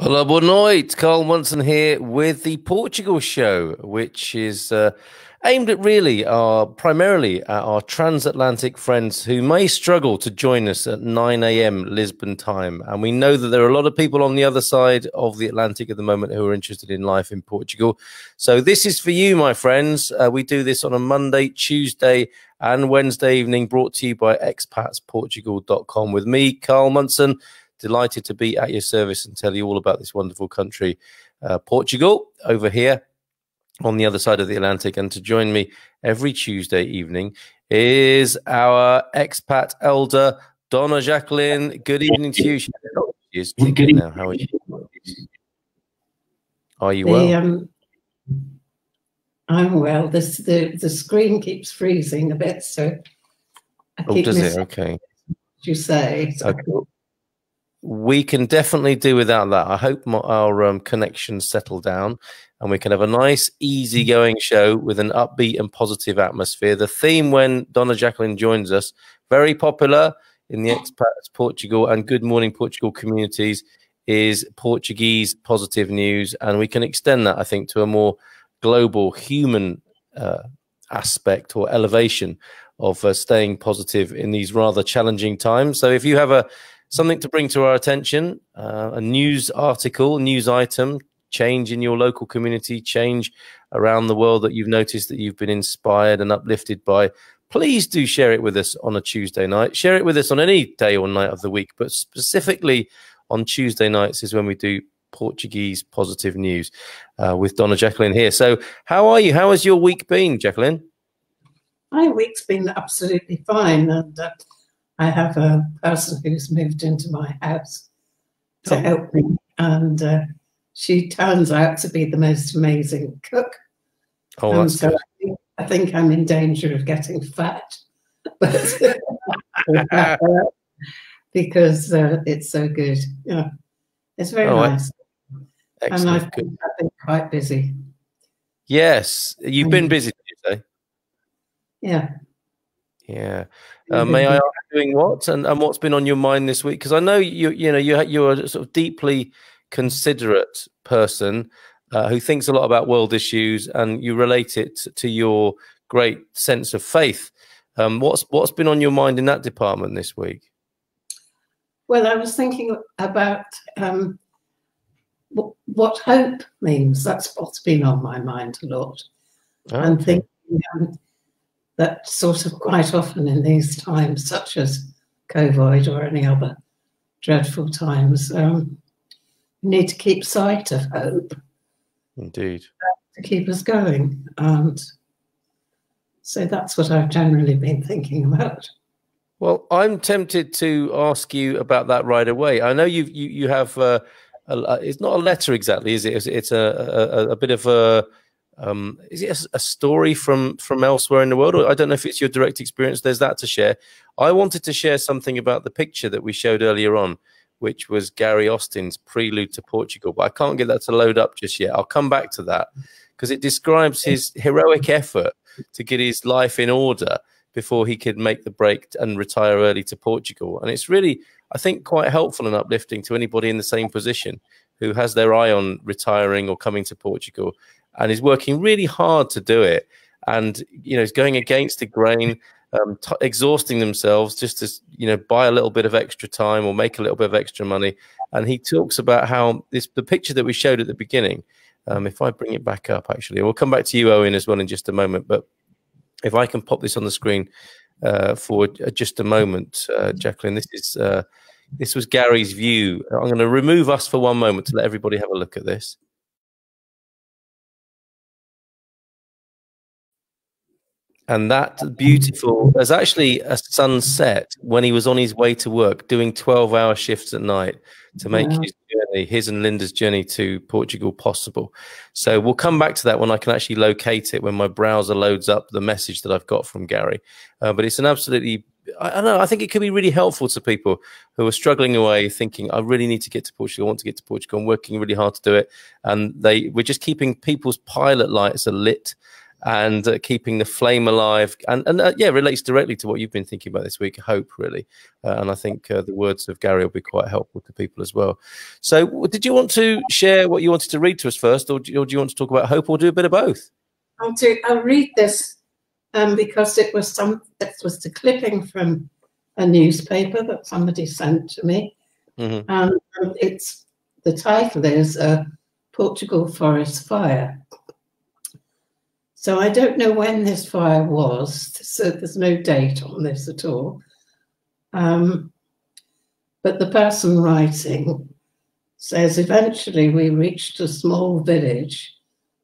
Olá, boa noite. Carl Munson here with the Portugal Show, which is aimed at primarily at our transatlantic friends who may struggle to join us at 9 a.m. Lisbon time. And we know that there are a lot of people on the other side of the Atlantic at the moment who are interested in life in Portugal. So this is for you, my friends. We do this on a Monday, Tuesday and Wednesday evening, brought to you by expatsportugal.com with me, Carl Munson. Delighted to be at your service and tell you all about this wonderful country, Portugal, over here on the other side of the Atlantic. And to join me every Tuesday evening is our expat elder, Donna Jacqueline. Good evening to you. She is kicking now. How are you? Are you well? I'm well. The screen keeps freezing a bit, so I keep does it? Okay. What you say. So. Okay. We can definitely do without that. I hope our connections settle down and we can have a nice, easygoing show with an upbeat and positive atmosphere. The theme when Donna Jacqueline joins us, very popular in the expats Portugal and Good Morning Portugal communities, is Portuguese positive news. And we can extend that, I think, to a more global human aspect or elevation of staying positive in these rather challenging times. So if you have something to bring to our attention, a news article, news item, change in your local community, change around the world that you've noticed that you've been inspired and uplifted by, please do share it with us on a Tuesday night. Share it with us on any day or night of the week, but specifically on Tuesday nights is when we do Portuguese positive news with Donna Jacqueline here. So how are you? How has your week been, Jacqueline? My week's been absolutely fine. And I have a person who's moved into my house to help me, and she turns out to be the most amazing cook. Oh, that's so I think I'm in danger of getting fat, but because it's so good. Yeah, it's very nice. Excellent. And I've been quite busy. Yes, you've been busy, did you say? Yeah. Yeah. May I ask doing what and what's been on your mind this week? Because I know you're a sort of deeply considerate person who thinks a lot about world issues, and you relate it to your great sense of faith. What's been on your mind in that department this week? Well, I was thinking about what hope means. That's what's been on my mind a lot. Oh, and thinking that sort of quite often in these times, such as COVID or any other dreadful times, we need to keep sight of hope. Indeed. To keep us going. And so that's what I've generally been thinking about. Well, I'm tempted to ask you about that right away. I know you have it's not a letter exactly, is it? It's a bit of a is it a story from elsewhere in the world? Or I don't know if it's your direct experience. There's that to share. I wanted to share something about the picture that we showed earlier on, which was Gary Austin's prelude to Portugal, but I can't get that to load up just yet. I'll come back to that because it describes his heroic effort to get his life in order before he could make the break and retire early to Portugal. And it's really, I think, quite helpful and uplifting to anybody in the same position who has their eye on retiring or coming to Portugal and is working really hard to do it. And, is going against the grain, exhausting themselves just to, buy a little bit of extra time or make a little bit of extra money. And he talks about how the picture that we showed at the beginning, if I bring it back up, actually, we'll come back to you, Owen, as well in just a moment. But if I can pop this on the screen for just a moment, Jacqueline, this was Gary's view. I'm going to remove us for one moment to let everybody have a look at this. And that beautiful, there's actually a sunset when he was on his way to work, doing 12-hour shifts at night to make his and Linda's journey to Portugal possible. So we'll come back to that when I can actually locate it, when my browser loads up the message that I've got from Gary. But it's an absolutely, I don't know, I think it could be really helpful to people who are struggling away, thinking, I really need to get to Portugal, I want to get to Portugal, I'm working really hard to do it. And we're just keeping people's pilot lights lit and keeping the flame alive. And yeah, relates directly to what you've been thinking about this week, hope, really. And I think the words of Gary will be quite helpful to people as well. So did you want to share what you wanted to read to us first, or do you want to talk about hope, or do a bit of both? I'll read this because it was the clipping from a newspaper that somebody sent to me. Mm-hmm. And the title is Portugal Forest Fire. So I don't know when this fire was, so there's no date on this at all. But the person writing says, eventually we reached a small village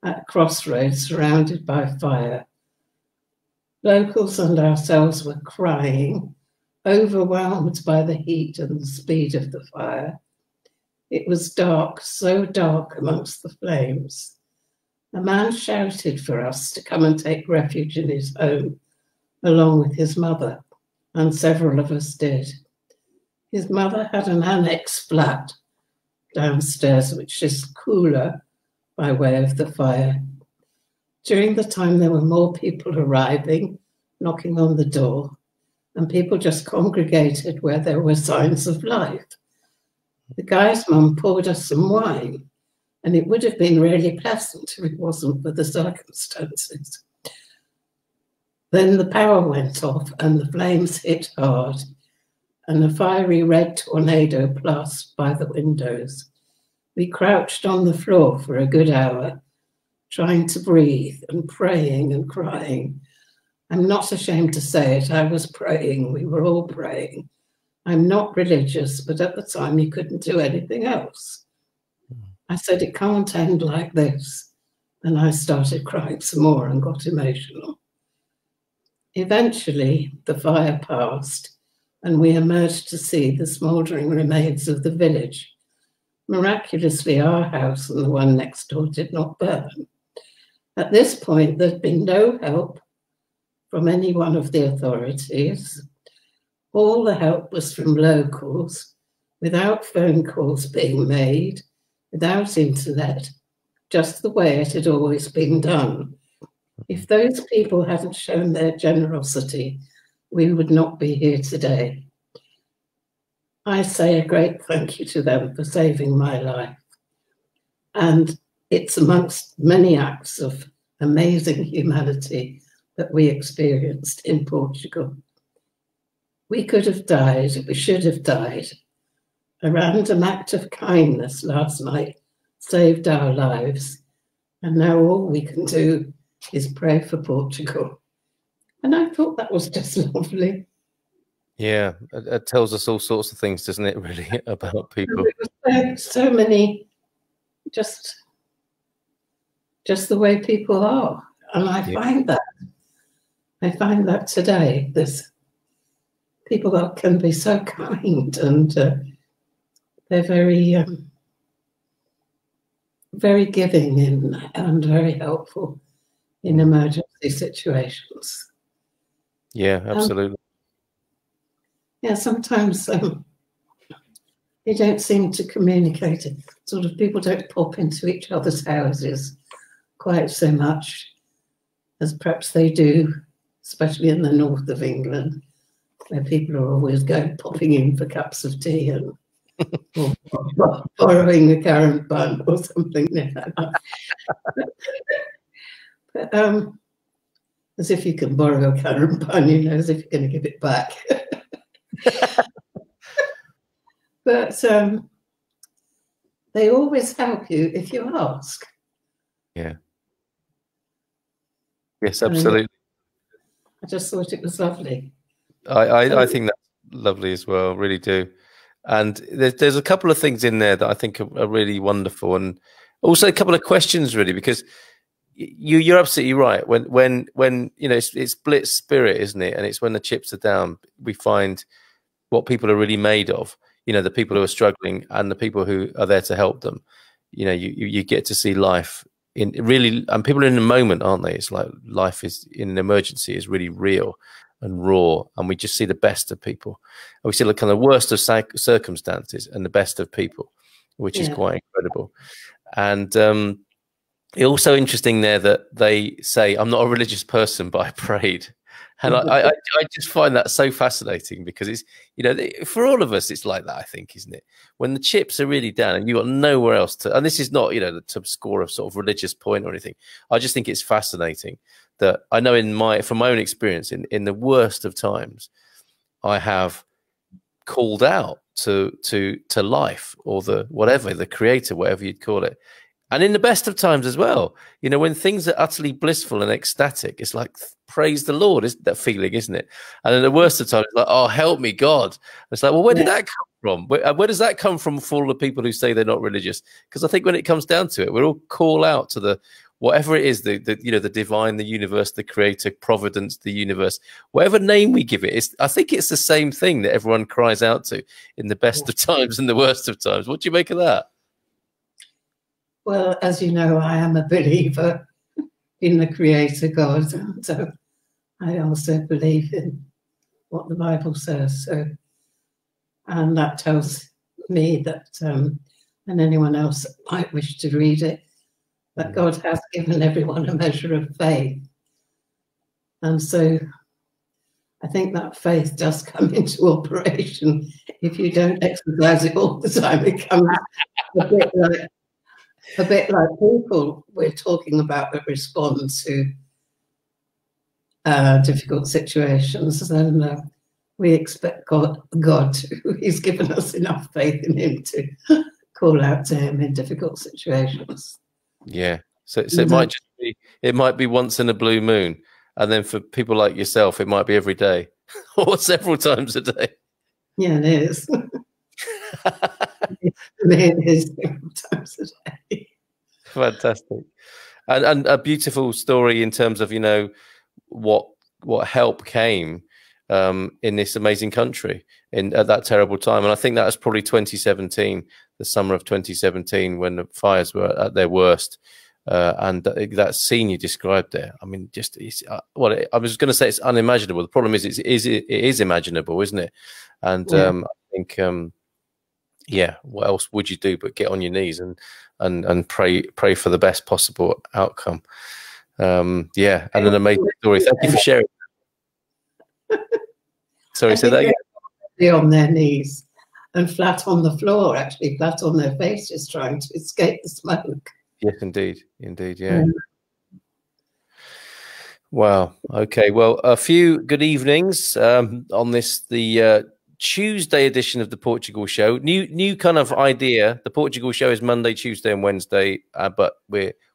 at crossroads surrounded by fire. Locals and ourselves were crying, overwhelmed by the heat and the speed of the fire. It was dark, so dark amongst the flames. A man shouted for us to come and take refuge in his home, along with his mother, and several of us did. His mother had an annex flat downstairs, which is cooler by way of the fire. During the time, there were more people arriving, knocking on the door, and people just congregated where there were signs of life. The guy's mum poured us some wine, and it would have been really pleasant if it wasn't for the circumstances. Then the power went off and the flames hit hard, and a fiery red tornado blast by the windows. We crouched on the floor for a good hour, trying to breathe and praying and crying. I'm not ashamed to say it, I was praying, we were all praying. I'm not religious, but at the time you couldn't do anything else. I said, it can't end like this. And I started crying some more and got emotional. Eventually, the fire passed and we emerged to see the smouldering remains of the village. Miraculously, our house and the one next door did not burn. At this point, there'd been no help from any one of the authorities. All the help was from locals, without phone calls being made, without internet, just the way it had always been done. If those people hadn't shown their generosity, we would not be here today. I say a great thank you to them for saving my life. And it's amongst many acts of amazing humanity that we experienced in Portugal. We could have died, we should have died. A random act of kindness last night saved our lives, and now all we can do is pray for Portugal. And I thought that was just lovely. Yeah, it tells us all sorts of things, doesn't it, really, about people? So many, just the way people are. And I find that today, there's people that can be so kind, and they're very, very giving and very helpful in emergency situations. Yeah, absolutely. Yeah, sometimes they don't seem to communicate it. Sort of people don't pop into each other's houses quite so much as perhaps they do, especially in the north of England, where people are always popping in for cups of tea and or borrowing a currant bun or something like that. But, as if you can borrow a currant bun, as if you're going to give it back. But they always help you if you ask. Yeah. Yes, absolutely. I just thought it was lovely. I think that's lovely as well, really do. And there's a couple of things in there that I think are really wonderful, and also a couple of questions, really, because you're absolutely right. When it's split spirit, isn't it? And it's when the chips are down, we find what people are really made of. The people who are struggling and the people who are there to help them. You get to see life in really, and people are in the moment, aren't they? It's like life is in an emergency is really real and raw, and we just see the best of people. And we see the kind of worst of circumstances and the best of people, which is quite incredible. And it's also interesting there that they say, I'm not a religious person, but I prayed. And I just find that so fascinating, because it's, you know, for all of us, it's like that, I think, isn't it? When the chips are really down and you've got nowhere else to, and this is not, you know, to score a sort of religious point or anything. I just think it's fascinating that I know from my own experience, in the worst of times, I have called out to life, or the creator, whatever you'd call it. And in the best of times as well, you know, when things are utterly blissful and ecstatic, it's like, praise the Lord, is that feeling, isn't it? And in the worst of times, it's like, oh, help me, God. It's like, well, where did that come from? Where does that come from for all the people who say they're not religious? Because I think when it comes down to it, we'll all call out to the whatever it is, the you know, the divine, the universe, the creator, providence, the universe, whatever name we give it. I think it's the same thing that everyone cries out to in the best of times and the worst of times. What do you make of that? Well, as you know, I am a believer in the Creator God, so I also believe in what the Bible says. So, and that tells me that, and anyone else that might wish to read it, that God has given everyone a measure of faith. And so I think that faith does come into operation. If you don't exercise it all the time, it comes a bit like people we're talking about that respond to difficult situations. Then we expect God to, he's given us enough faith in him to call out to him in difficult situations. Yeah. So it might be once in a blue moon. And then for people like yourself, it might be every day or several times a day. Yeah, it is. It is several times a day. Fantastic. And a beautiful story in terms of, you know, what help came in this amazing country at that terrible time. And I think that was probably 2017, the summer of 2017, when the fires were at their worst. And that scene you described there, I mean, just I was going to say it's unimaginable. The problem is it is imaginable, isn't it? And I think yeah, what else would you do but get on your knees and pray for the best possible outcome? Yeah, and an amazing story. Thank you for sharing. Sorry, say that again. Be on their knees and flat on the floor, actually flat on their faces, trying to escape the smoke. Yes, indeed, yeah. Wow. Okay. Well, a few good evenings on the Tuesday edition of the Portugal Show. New kind of idea. The Portugal Show is Monday, Tuesday, and Wednesday. But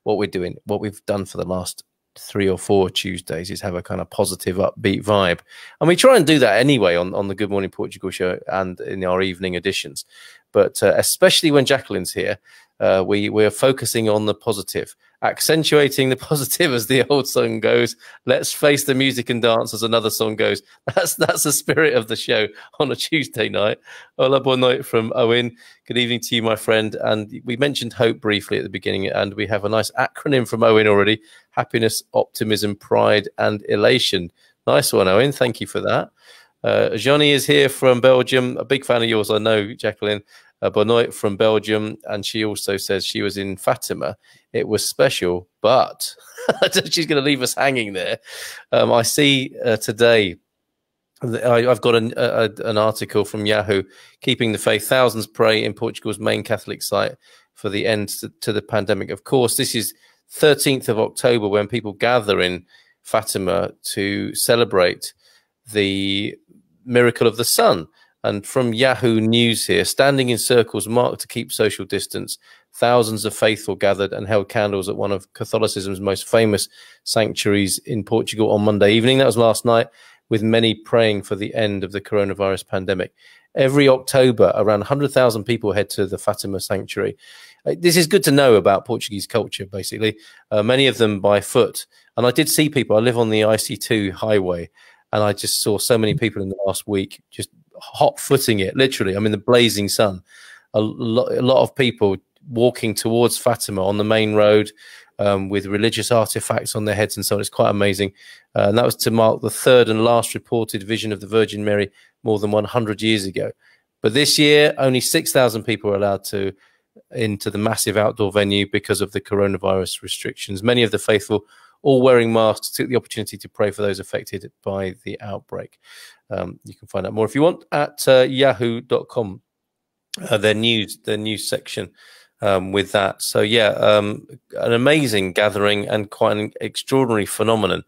what we've done for the last 3 or 4 Tuesdays is have a kind of positive, upbeat vibe, and we try and do that anyway on the Good Morning Portugal Show and in our evening editions. But especially when Jacqueline's here, we're focusing on the positive, accentuating the positive, as the old song goes. Let's face the music and dance, as another song goes. That's the spirit of the show on a Tuesday night. Ola, boa noite from Owen. Good evening to you, my friend. And we mentioned hope briefly at the beginning, and we have a nice acronym from Owen already: happiness, optimism, pride, and elation. Nice one, Owen. Thank you for that. Johnny is here from Belgium. A big fan of yours, I know, Jacqueline. Boa noite from Belgium, and she also says she was in Fatima. It was special, but she's going to leave us hanging there. I see today, I've got an article from Yahoo: keeping the faith, thousands pray in Portugal's main Catholic site for the end to the pandemic. Of course, this is 13th of October when people gather in Fatima to celebrate the miracle of the sun. And from Yahoo News here, standing in circles marked to keep social distance, thousands of faithful gathered and held candles at one of Catholicism's most famous sanctuaries in Portugal on Monday evening. That was last night, with many praying for the end of the coronavirus pandemic. Every October, around 100,000 people head to the Fatima sanctuary. This is good to know about Portuguese culture, basically. Many of them by foot. And I did see people. I live on the IC2 highway, and I just saw so many people in the last week just hot footing it, literally. I'm in the blazing sun. A lot of people walking towards Fatima on the main road with religious artifacts on their heads and so on. It's quite amazing. And that was to mark the third and last reported vision of the Virgin Mary more than 100 years ago. But this year, only 6,000 people are allowed to into the massive outdoor venue because of the coronavirus restrictions. Many of the faithful, all wearing masks, took the opportunity to pray for those affected by the outbreak. You can find out more if you want at yahoo.com, their news section with that. So yeah, an amazing gathering and quite an extraordinary phenomenon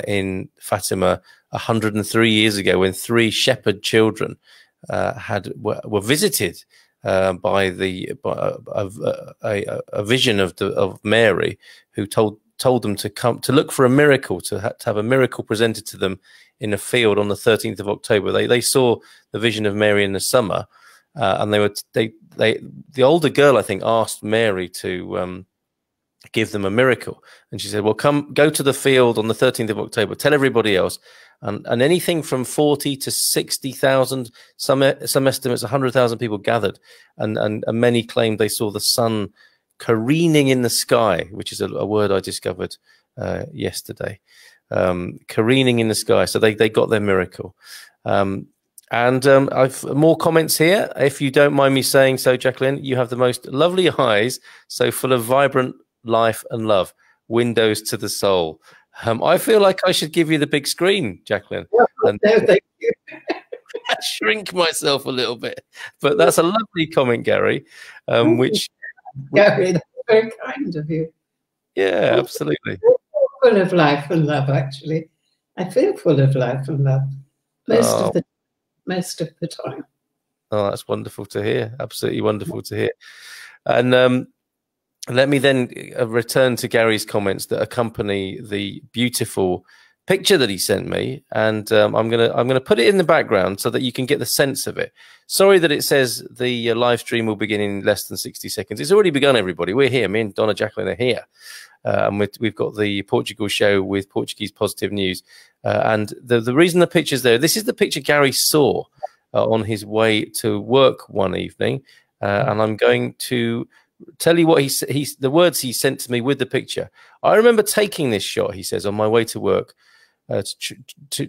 in Fatima 103 years ago, when 3 shepherd children were visited by a vision of Mary, who told them to come to look for a miracle, to have a miracle presented to them in a field on the 13th of October. They saw the vision of Mary in the summer, and the older girl, I think, asked Mary to give them a miracle, and she said, well, go to the field on the 13th of October, tell everybody else. And anything from 40 to 60,000, some estimates 100,000 people gathered, and many claimed they saw the sun careening in the sky, which is a word I discovered yesterday. Careening in the sky. So they got their miracle. I've more comments here, if you don't mind me saying so, Jacqueline. You have the most lovely eyes, so full of vibrant life and love. Windows to the soul. I feel like I should give you the big screen, Jacqueline. No, thank you. Shrink myself a little bit. But that's a lovely comment, Gary. Which Gary, that's very kind of you. Yeah, absolutely. Full of life and love, actually. I feel full of life and love most of the time. Oh, that's wonderful to hear. Absolutely wonderful to hear. And let me then return to Gary's comments that accompany the beautiful picture that he sent me, and I'm gonna put it in the background so that you can get the sense of it. Sorry that it says the live stream will begin in less than 60 seconds. It's already begun, everybody. We're here. Me and Donna Jacqueline are here, and we've got the Portugal Show with Portuguese positive news. And the reason the picture's there, this is the picture Gary saw on his way to work one evening, and I'm going to tell you what the words he sent to me with the picture. I remember taking this shot, he says, on my way to work to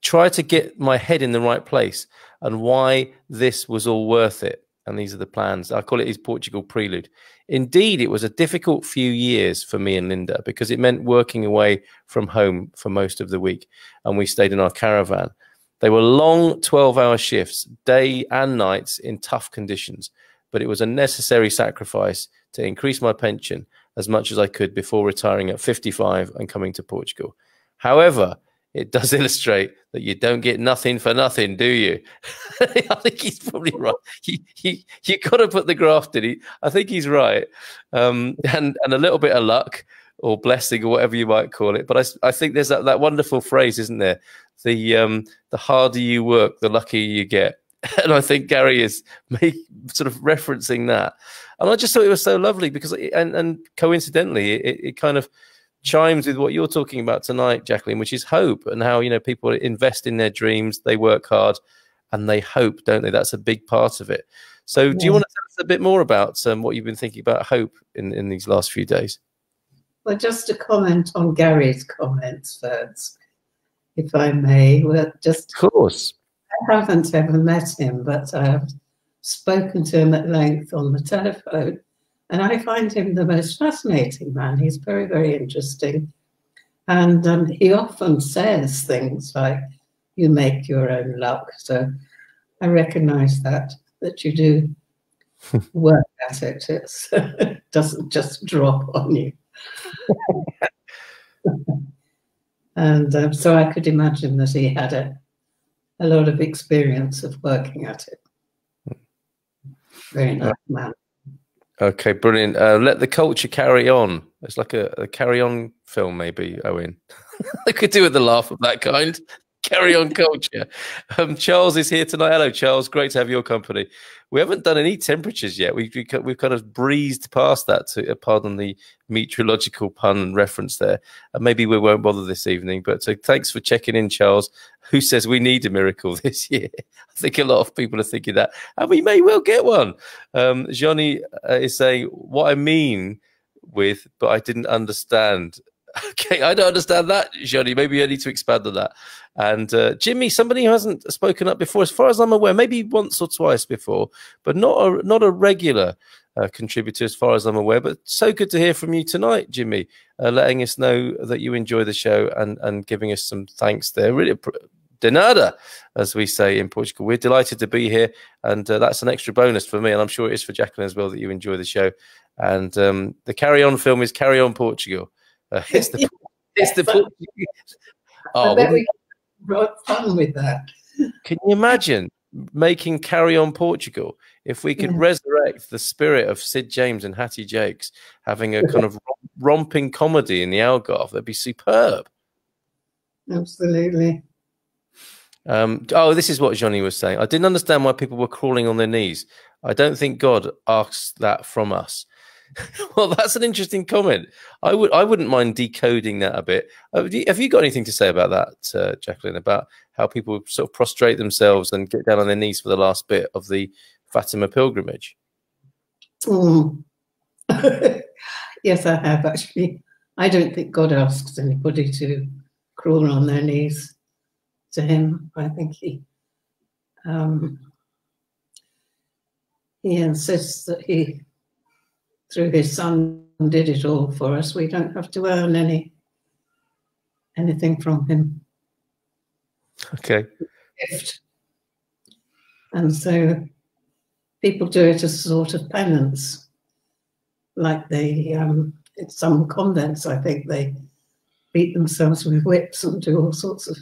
try to get my head in the right place, and why this was all worth it. And these are the plans. I call it his Portugal prelude. Indeed, it was a difficult few years for me and Linda, because it meant working away from home for most of the week, and we stayed in our caravan. They were long 12-hour shifts, day and nights, in tough conditions. But it was a necessary sacrifice to increase my pension as much as I could before retiring at 55 and coming to Portugal. However, it does illustrate that you don't get nothing for nothing, do you? I think he's probably right. You got to put the graft in. I think he's right. And a little bit of luck or blessing or whatever you might call it. But I think there's that wonderful phrase, isn't there? The harder you work, the luckier you get. And I think Gary is sort of referencing that. And I just thought it was so lovely because, and coincidentally, it kind of chimes with what you're talking about tonight, Jacqueline, which is hope, and how, people invest in their dreams, they work hard, and they hope, don't they? That's a big part of it. So do you want to tell us a bit more about what you've been thinking about hope in these last few days? Well, just to comment on Gary's comments first, if I may. Well, just of course. I haven't ever met him, but I have spoken to him at length on the telephone, and I find him the most fascinating man. He's very, very interesting, and he often says things like, you make your own luck. So I recognise that you do work at it. It doesn't just drop on you. And so I could imagine that he had a lot of experience of working at it. Very nice man. Okay, brilliant. Let the culture carry on. It's like a carry-on film, maybe, Owen. I could do with the laugh of that kind. Carry on culture. Charles is here tonight. Hello, Charles. Great to have your company. We haven't done any temperatures yet. We've kind of breezed past that, pardon the meteorological pun and reference there. Maybe we won't bother this evening. But so thanks for checking in, Charles, who says we need a miracle this year. I think a lot of people are thinking that, and we may well get one. Johnny is saying, what I mean with, but I didn't understand. Okay, I don't understand that, Johnny. Maybe I need to expand on that. And Jimmy, somebody who hasn't spoken up before, as far as I'm aware, maybe once or twice before, but not a regular contributor as far as I'm aware. But so good to hear from you tonight, Jimmy, letting us know that you enjoy the show and giving us some thanks there. Really, de nada, as we say in Portugal. We're delighted to be here, and that's an extra bonus for me, and I'm sure it is for Jacqueline as well, that you enjoy the show. And the Carry On film is Carry On Portugal. It's the Portuguese. Oh, I bet we brought fun with that. Can you imagine making Carry On Portugal if we could resurrect the spirit of Sid James and Hattie Jakes having a kind of romping comedy in the Algarve? That'd be superb. Absolutely. Oh, this is what Johnny was saying. I didn't understand why people were crawling on their knees. I don't think God asks that from us. Well, that's an interesting comment. I wouldn't mind decoding that a bit. Have you got anything to say about that, Jacqueline, about how people sort of prostrate themselves and get down on their knees for the last bit of the Fatima pilgrimage? Yes, I have, actually. I don't think God asks anybody to crawl on their knees to him. I think he insists that he, through his son, did it all for us. We don't have to earn anything from him. Okay. Gift. And so people do it as a sort of penance. Like in some convents, I think they beat themselves with whips and do all sorts of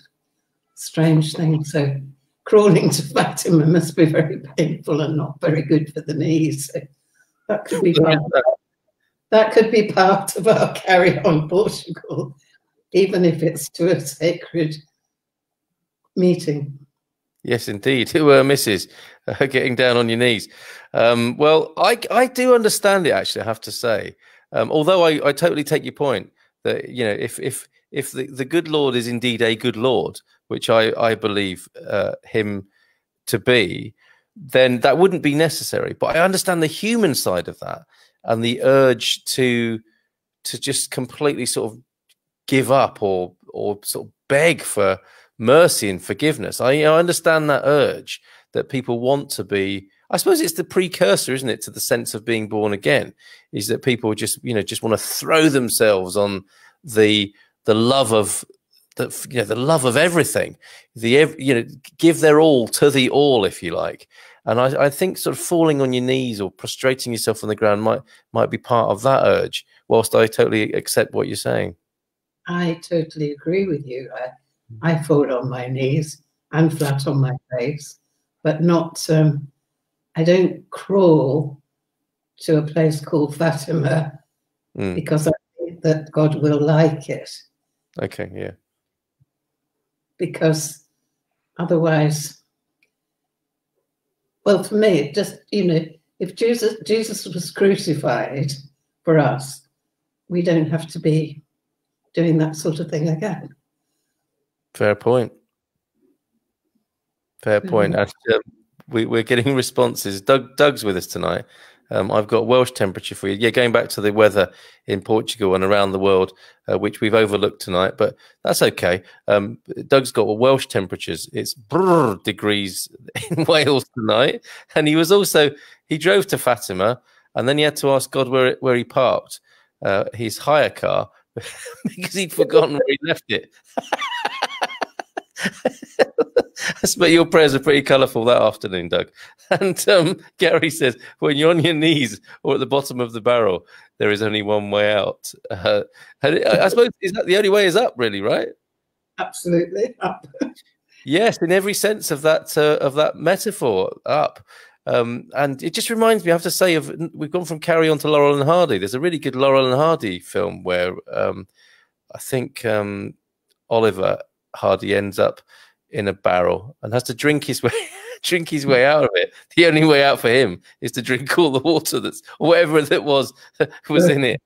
strange things. So crawling to Fatima must be very painful and not very good for the knees. So that could be part of our Carry On Portugal, even if it's to a sacred meeting. Yes, indeed. Who misses getting down on your knees? Well, I do understand it, actually, I have to say. Although I totally take your point that, you know, if the good Lord is indeed a good Lord, which I believe him to be, then that wouldn't be necessary. But I understand the human side of that and the urge to just completely sort of give up or sort of beg for mercy and forgiveness. I understand that urge that people want to be. I suppose it's the precursor, isn't it, to the sense of being born again, is that people just want to throw themselves on the love of the love of everything, give their all to the all, if you like. And I think sort of falling on your knees or prostrating yourself on the ground might be part of that urge, whilst I totally accept what you're saying. I totally agree with you. I fall on my knees and flat on my face, but not, I don't crawl to a place called Fatima because I think that God will like it. Okay, yeah. Because otherwise, well, for me, it just, if Jesus was crucified for us, we don't have to be doing that sort of thing again. Fair point. Fair point. And, we're getting responses. Doug's with us tonight. I've got Welsh temperature for you. Yeah, going back to the weather in Portugal and around the world, which we've overlooked tonight, but that's okay. Doug's got Welsh temperatures. It's degrees in Wales tonight. And he drove to Fatima, and then he had to ask God where he parked his hire car because he'd forgotten where he left it. But your prayers are pretty colourful that afternoon, Doug. And Gary says, when you're on your knees or at the bottom of the barrel, there is only one way out. And I suppose, is that the only way is up, really, right? Absolutely, up. Yes, in every sense of that metaphor, up. And it just reminds me, I have to say, we've gone from Carry On to Laurel and Hardy. There's a really good Laurel and Hardy film where I think Oliver Hardy ends up in a barrel and has to drink his way out of it. The only way out for him is to drink all the water whatever that was in it.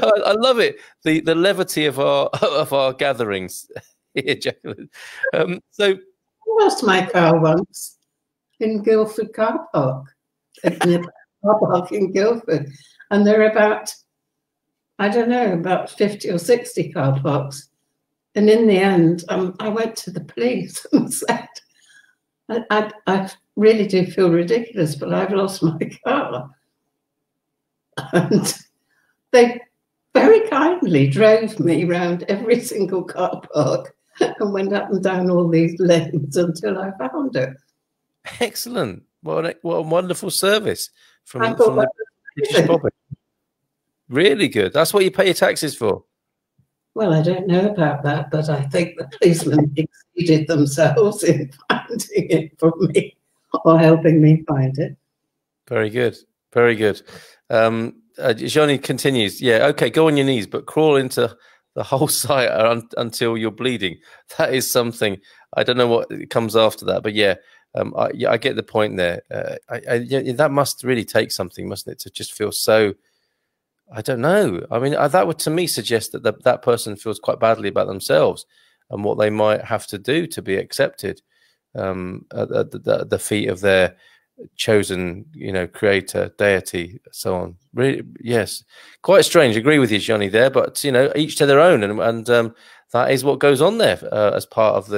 I love it. The levity of our gatherings here, Jacqueline. So I lost my car once in Guildford car park, in the car park in Guildford, and there are about I don't know, about 50 or 60 car parks. And in the end, I went to the police and said, I really do feel ridiculous, but I've lost my car. And they very kindly drove me around every single car park and went up and down all these lanes until I found it. Excellent. What a wonderful service from the British public. Really good. That's what you pay your taxes for. Well, I don't know about that, but I think the policemen exceeded themselves in finding it for me or helping me find it. Very good. Very good. Johnny continues. Yeah, okay, go on your knees, but crawl into the whole site until you're bleeding. That is something. I don't know what comes after that, but yeah, I get the point there. That must really take something, mustn't it, to just feel so. I don't know. I mean, that would to me suggest that that person feels quite badly about themselves and what they might have to do to be accepted at the feet of their chosen, creator, deity, so on. Really, yes, quite strange. Agree with you, Johnny, there, but each to their own, and that is what goes on there as part of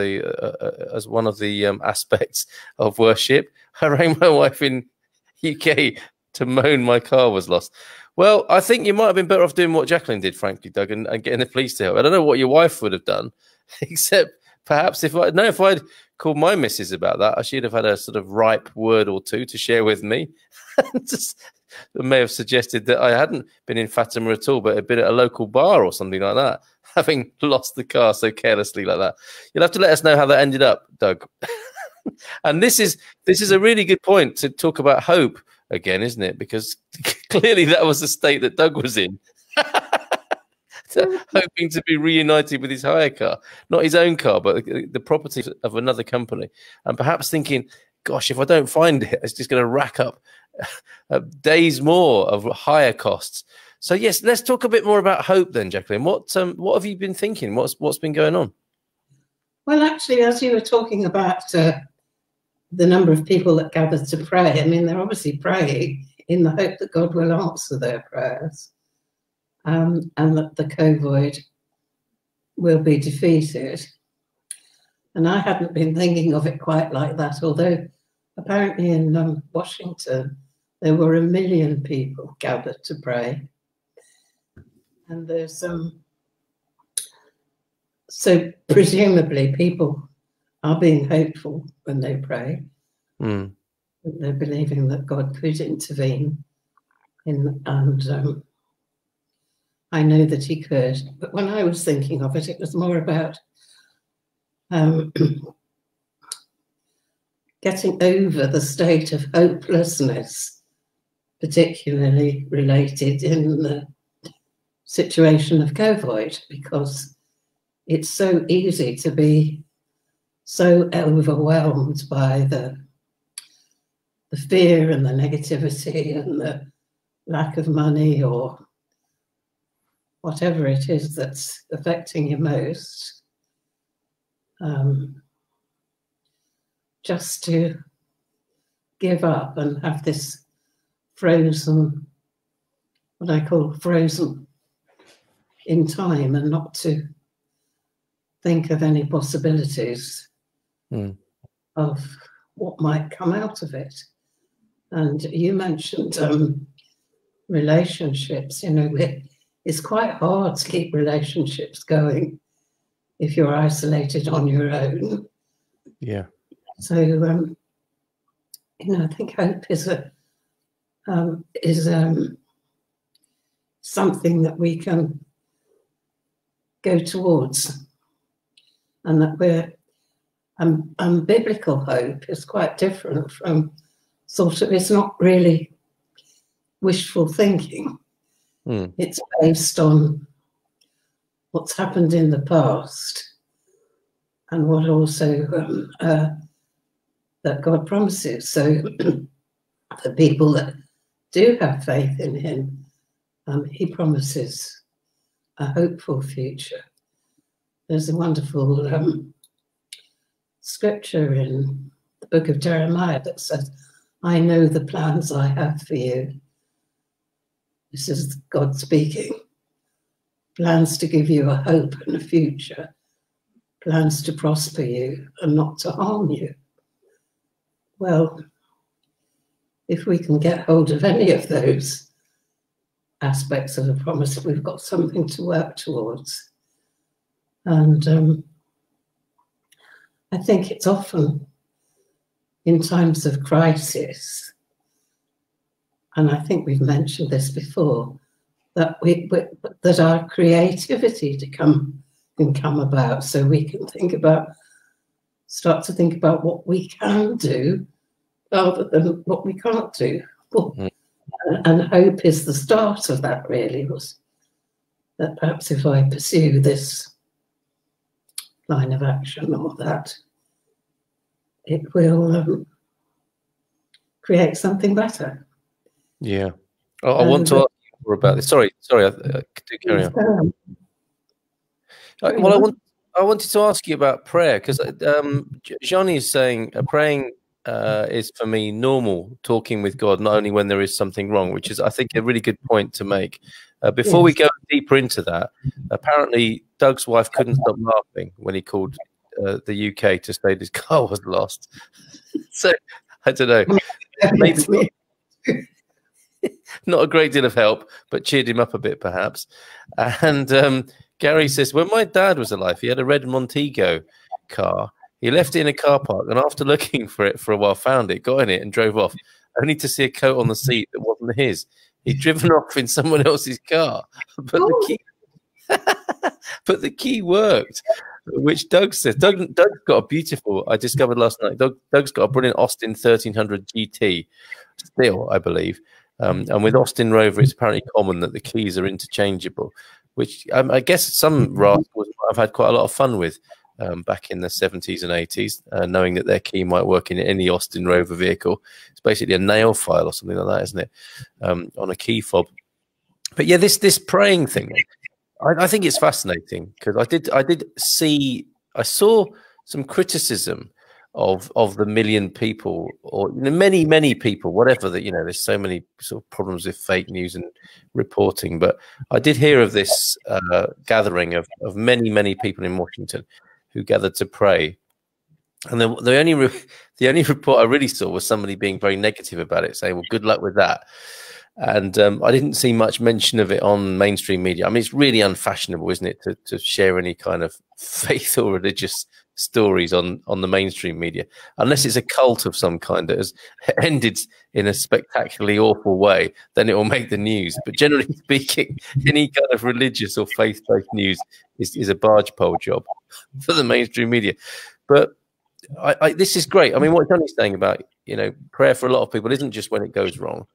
as one of the aspects of worship. I rang my wife in UK to moan my car was lost. Well, I think you might have been better off doing what Jacqueline did, frankly, Doug, and getting the police to help. I don't know what your wife would have done, except perhaps if I'd called my missus about that, she'd have had a sort of ripe word or two to share with me. Just may have suggested that I hadn't been in Fatima at all, but had been at a local bar or something like that, having lost the car so carelessly like that. You'll have to let us know how that ended up, Doug. And this is a really good point to talk about hope again, isn't it? Because clearly that was the state that Doug was in. Hoping to be reunited with his hire car, not his own car, but the property of another company, and perhaps thinking, gosh, if I don't find it, it's just going to rack up days more of higher costs. So yes, let's talk a bit more about hope then, Jacqueline. What have you been thinking? What's been going on? Well, actually, as you were talking about the number of people that gathered to pray, I mean, they're obviously praying in the hope that God will answer their prayers. And that the COVID will be defeated. And I hadn't been thinking of it quite like that, although apparently in Washington, there were 1 million people gathered to pray. And there's so presumably people are being hopeful when they pray. Mm. They're believing that God could intervene and I know that he could, but when I was thinking of it, it was more about getting over the state of hopelessness, particularly related in the situation of COVID, because it's so easy to be so overwhelmed by the fear and the negativity and the lack of money or whatever it is that's affecting you most, just to give up and have this frozen, what I call frozen in time, and not to think of any possibilities of what might come out of it. And you mentioned relationships, it's quite hard to keep relationships going if you're isolated on your own. Yeah. So, I think hope is something that we can go towards, and that we're biblical hope is quite different from it's not really wishful thinking. It's based on what's happened in the past and what also that God promises. So the people that do have faith in him, he promises a hopeful future. There's a wonderful scripture in the book of Jeremiah that says, I know the plans I have for you. This is God speaking. plans to give you a hope and a future, plans to prosper you and not to harm you. Well, if we can get hold of any of those aspects of the promise, we've got something to work towards. And I think it's often in times of crisis, and I think we've mentioned this before, that that our creativity can come about, so we can start to think about what we can do rather than what we can't do. And hope is the start of that, really, was that perhaps if I pursue this line of action or that, it will create something better. Yeah. I want to ask you more about this. Sorry, do carry on. Well, I wanted to ask you about prayer, because Johnny is saying praying is for me normal, talking with God, not only when there is something wrong, which is, I think, a really good point to make. Before we go deeper into that, apparently Doug's wife couldn't stop laughing when he called the UK to say his car was lost. So, I don't know. Maybe not a great deal of help, but cheered him up a bit, perhaps. And Gary says, when my dad was alive, he had a red Montego car. He left it in a car park, and after looking for it for a while, found it, got in it, and drove off, only to see a coat on the seat that wasn't his. He'd driven off in someone else's car, but the key worked, which Doug says. Doug's got a beautiful, I discovered last night, Doug's got a brilliant Austin 1300 GT, still, I believe. And with Austin Rover, it's apparently common that the keys are interchangeable, which I guess some rascals I've had quite a lot of fun with back in the 70s and 80s, knowing that their key might work in any Austin Rover vehicle. It's basically a nail file or something like that, isn't it, on a key fob? But yeah, this praying thing, I think it's fascinating, because I saw some criticism of the million people, or many people, whatever, that there's so many sort of problems with fake news and reporting. But I did hear of this gathering of many people in Washington who gathered to pray, and the only report I really saw was somebody being very negative about it, saying, well, good luck with that. And I didn't see much mention of it on mainstream media. I mean, it's really unfashionable, isn't it, to share any kind of faith or religious stories on the mainstream media, unless it's a cult of some kind that has ended in a spectacularly awful way. Then it will make the news. But generally speaking, any kind of religious or faith-based news is a barge pole job for the mainstream media. But this is great. I mean, what Johnny's saying about prayer for a lot of people isn't just when it goes wrong.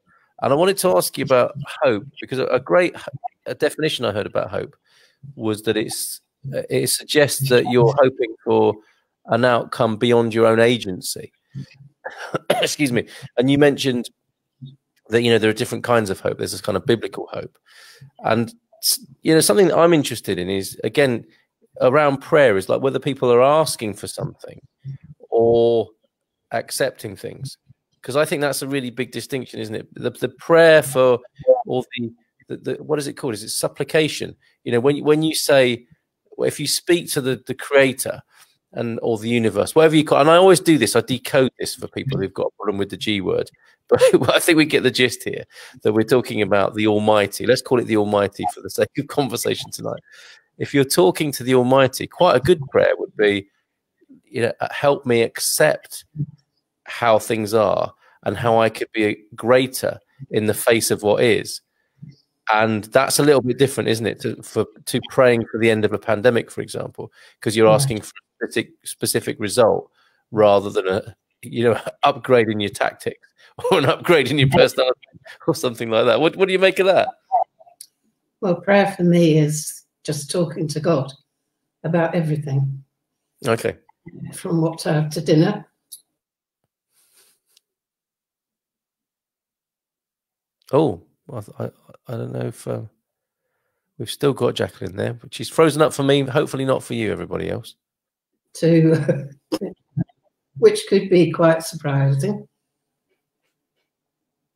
And I wanted to ask you about hope, because a definition I heard about hope was that it suggests that you're hoping for an outcome beyond your own agency. Excuse me. And you mentioned that there are different kinds of hope. There's this kind of biblical hope, and something that I'm interested in is, again, around prayer, is like whether people are asking for something or accepting things. Because I think that's a really big distinction, isn't it? The prayer for, or the what is it called? Is it supplication? When you say, if you speak to the Creator or the universe, whatever you call, and I always do this, I decode this for people who've got a problem with the G word, but I think we get the gist here, that we're talking about the Almighty. Let's call it the Almighty for the sake of conversation tonight. If you're talking to the Almighty, quite a good prayer would be, help me accept how things are and how I could be greater in the face of what is. And that's a little bit different, isn't it, to praying for the end of a pandemic, for example, because you're asking for a specific result rather than upgrade in your tactics or an upgrade in your personality or something like that. What do you make of that? Well, prayer for me is just talking to God about everything. Okay. From what to have to dinner. Oh, I don't know if we've still got Jacqueline there, but she's frozen up for me. Hopefully not for you, everybody else. Which could be quite surprising,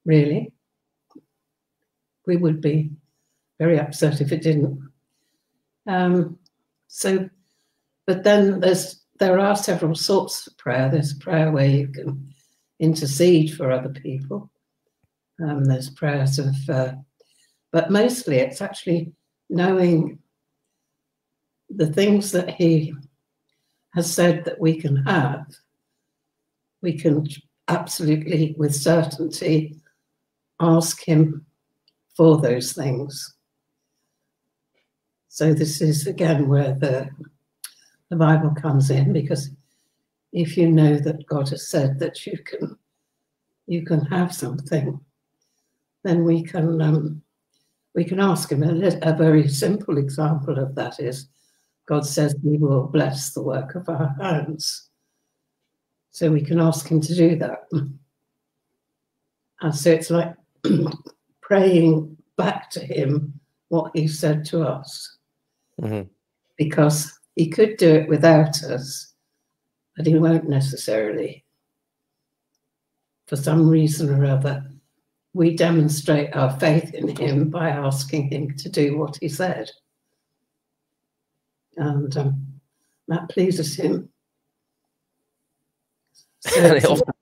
really. We would be very upset if it didn't. So, but then there are several sorts of prayer. There's prayer where you can intercede for other people. There's prayers of, but mostly it's actually knowing the things that he has said that we can have. We can absolutely, with certainty, ask him for those things. So this is again where the Bible comes in, because if you know that God has said that you can have something, then we can ask him. A very simple example of that is God says he will bless the work of our hands. So we can ask him to do that. And so it's like praying back to him what he said to us. Mm-hmm. Because he could do it without us, but he won't necessarily. For some reason or other, we demonstrate our faith in him by asking him to do what he said. And that pleases him. So And it often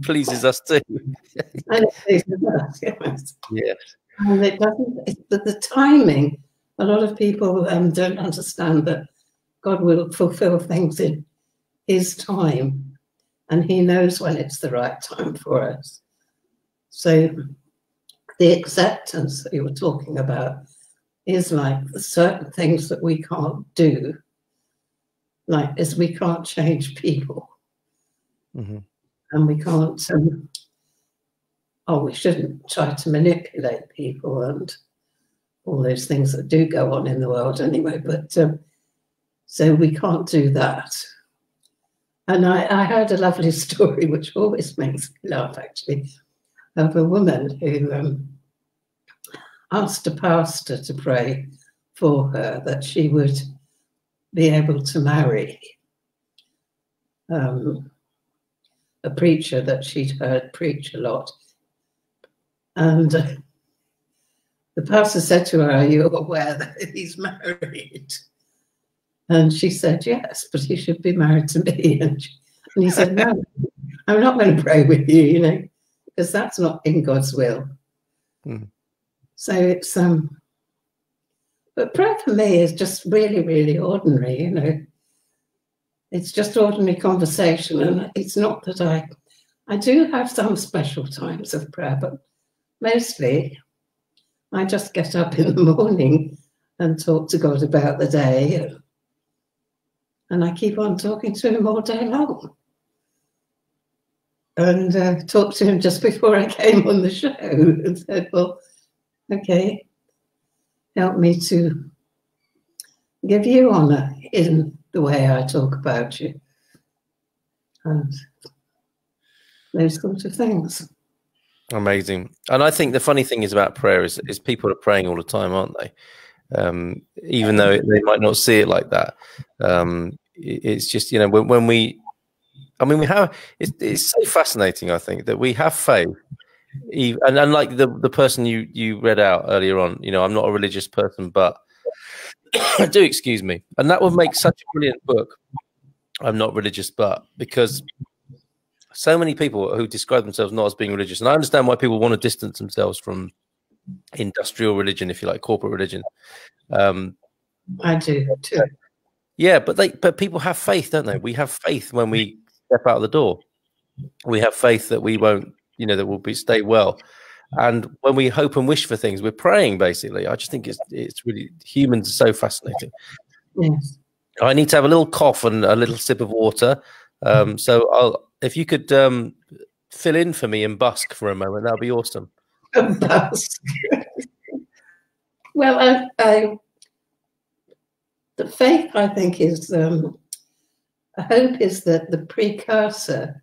pleases us too. and it pleases us, yes. Yes. And it doesn't, the timing, a lot of people don't understand that God will fulfill things in his time, and he knows when it's the right time for us. So the acceptance that you were talking about is like certain things that we can't do, like as we can't change people. Mm-hmm. And we can't, we shouldn't try to manipulate people and all those things that do go on in the world anyway, but so we can't do that. And I heard a lovely story, which always makes me laugh actually, of a woman who asked a pastor to pray for her that she would be able to marry a preacher that she'd heard preach a lot. And the pastor said to her, "Are you aware that he's married?" And she said, "Yes, but he should be married to me." And he said, "No, I'm not going to pray with you, because that's not in God's will." Mm. So it's, but prayer for me is just really, really ordinary, It's just ordinary conversation. And it's not that I do have some special times of prayer, but mostly I just get up in the morning and talk to God about the day. And I keep on talking to him all day long. And talked to him just before I came on the show and said, well, okay, help me to give you honour in the way I talk about you. And those sort of things. Amazing. And I think the funny thing is about prayer is people are praying all the time, aren't they? Even though they might not see it like that. It's just, when we have, it's so fascinating, I think, that we have faith. And like the person you read out earlier on, I'm not a religious person, but I do, excuse me. And that would make such a brilliant book. I'm not religious, but because so many people who describe themselves not as being religious, and I understand why people want to distance themselves from industrial religion, if you like, corporate religion. I do too. Yeah, but people have faith, don't they? We have faith when we step out of the door. We have faith that we won't, that we'll stay well. And when we hope and wish for things, we're praying, basically. I just think it's really, humans are so fascinating. Yes. I need to have a little cough and a little sip of water. So if you could fill in for me and busk for a moment, that would be awesome. Busk. Well, the faith, I think, is hope is the precursor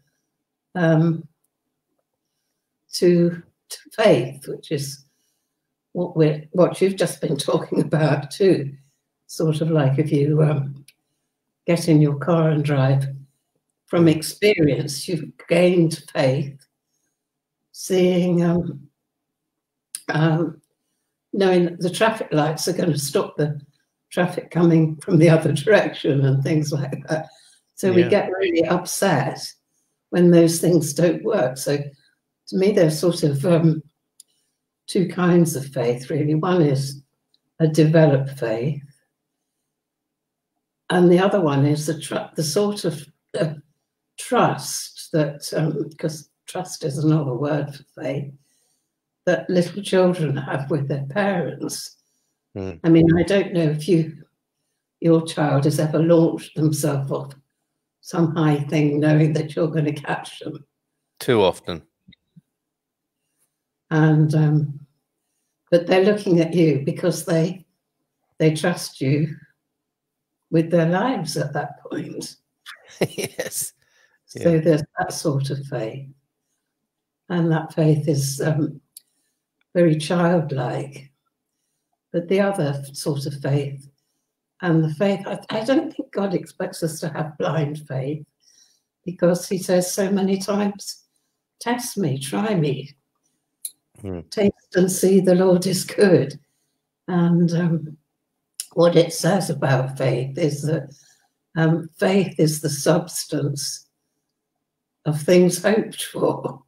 to faith, which is what you've just been talking about too. Sort of like if you get in your car and drive, from experience, you've gained faith, seeing, knowing that the traffic lights are going to stop the traffic coming from the other direction and things like that. So we Yeah. get really upset when those things don't work. So to me, there's sort of two kinds of faith, really. One is a developed faith, and the other one is the sort of trust that, because trust is another word for faith, that little children have with their parents. Mm. I mean, I don't know if your child has ever launched themselves off some high thing knowing that you're going to catch them. Too often. And but they're looking at you because they trust you with their lives at that point. Yes. So there's that sort of faith. And that faith is very childlike. But the other sort of faith, and the faith, I don't think God expects us to have blind faith, because he says so many times, test me, try me, taste and see the Lord is good. And what it says about faith is that faith is the substance of things hoped for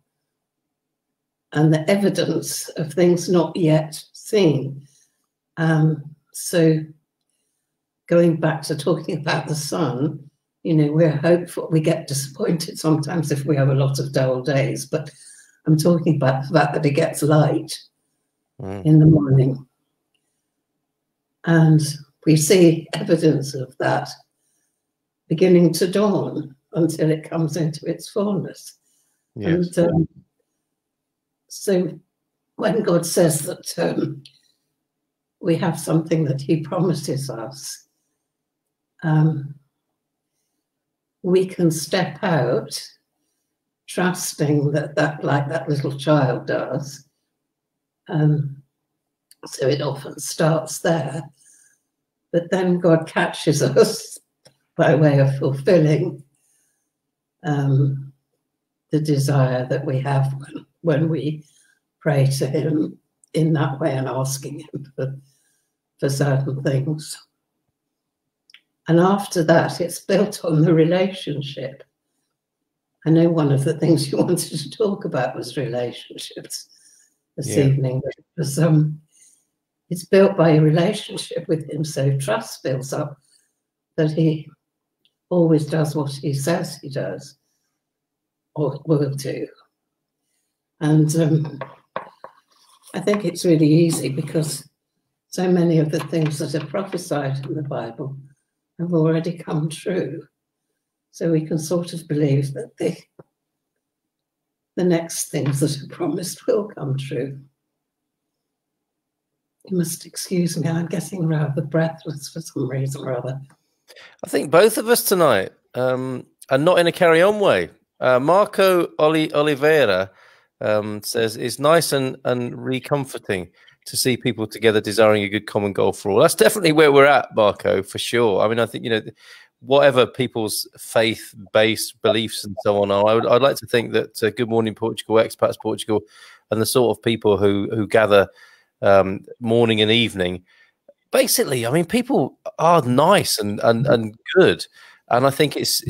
and the evidence of things not yet seen. So going back to talking about the sun, you know, we're hopeful. We get disappointed sometimes if we have a lot of dull days, but I'm talking about the fact that it gets light in the morning. And we see evidence of that beginning to dawn until it comes into its fullness. Yes. And so when God says that we have something that he promises us, we can step out trusting that like that little child does. So it often starts there. But then God catches us by way of fulfilling the desire that we have when we pray to him in that way and asking him for certain things. And after that, it's built on the relationship. I know one of the things you wanted to talk about was relationships this evening. It was, it's built by a relationship with him, so trust builds up that he always does what he says he does or will do. And I think it's really easy because so many of the things that are prophesied in the Bible have already come true. So we can sort of believe that the next things that are promised will come true. You must excuse me, I'm getting rather breathless for some reason or other. I think both of us tonight, and not in a carry-on way. Marco Oliveira says, it's nice and recomforting to see people together desiring a good common goal for all. That's definitely where we're at, Marco, for sure. I mean, I think, you know, whatever people's faith-based beliefs and so on are, I'd like to think that Good Morning Portugal, Expats Portugal, and the sort of people who gather morning and evening, basically, I mean, people are nice and good. And I think it's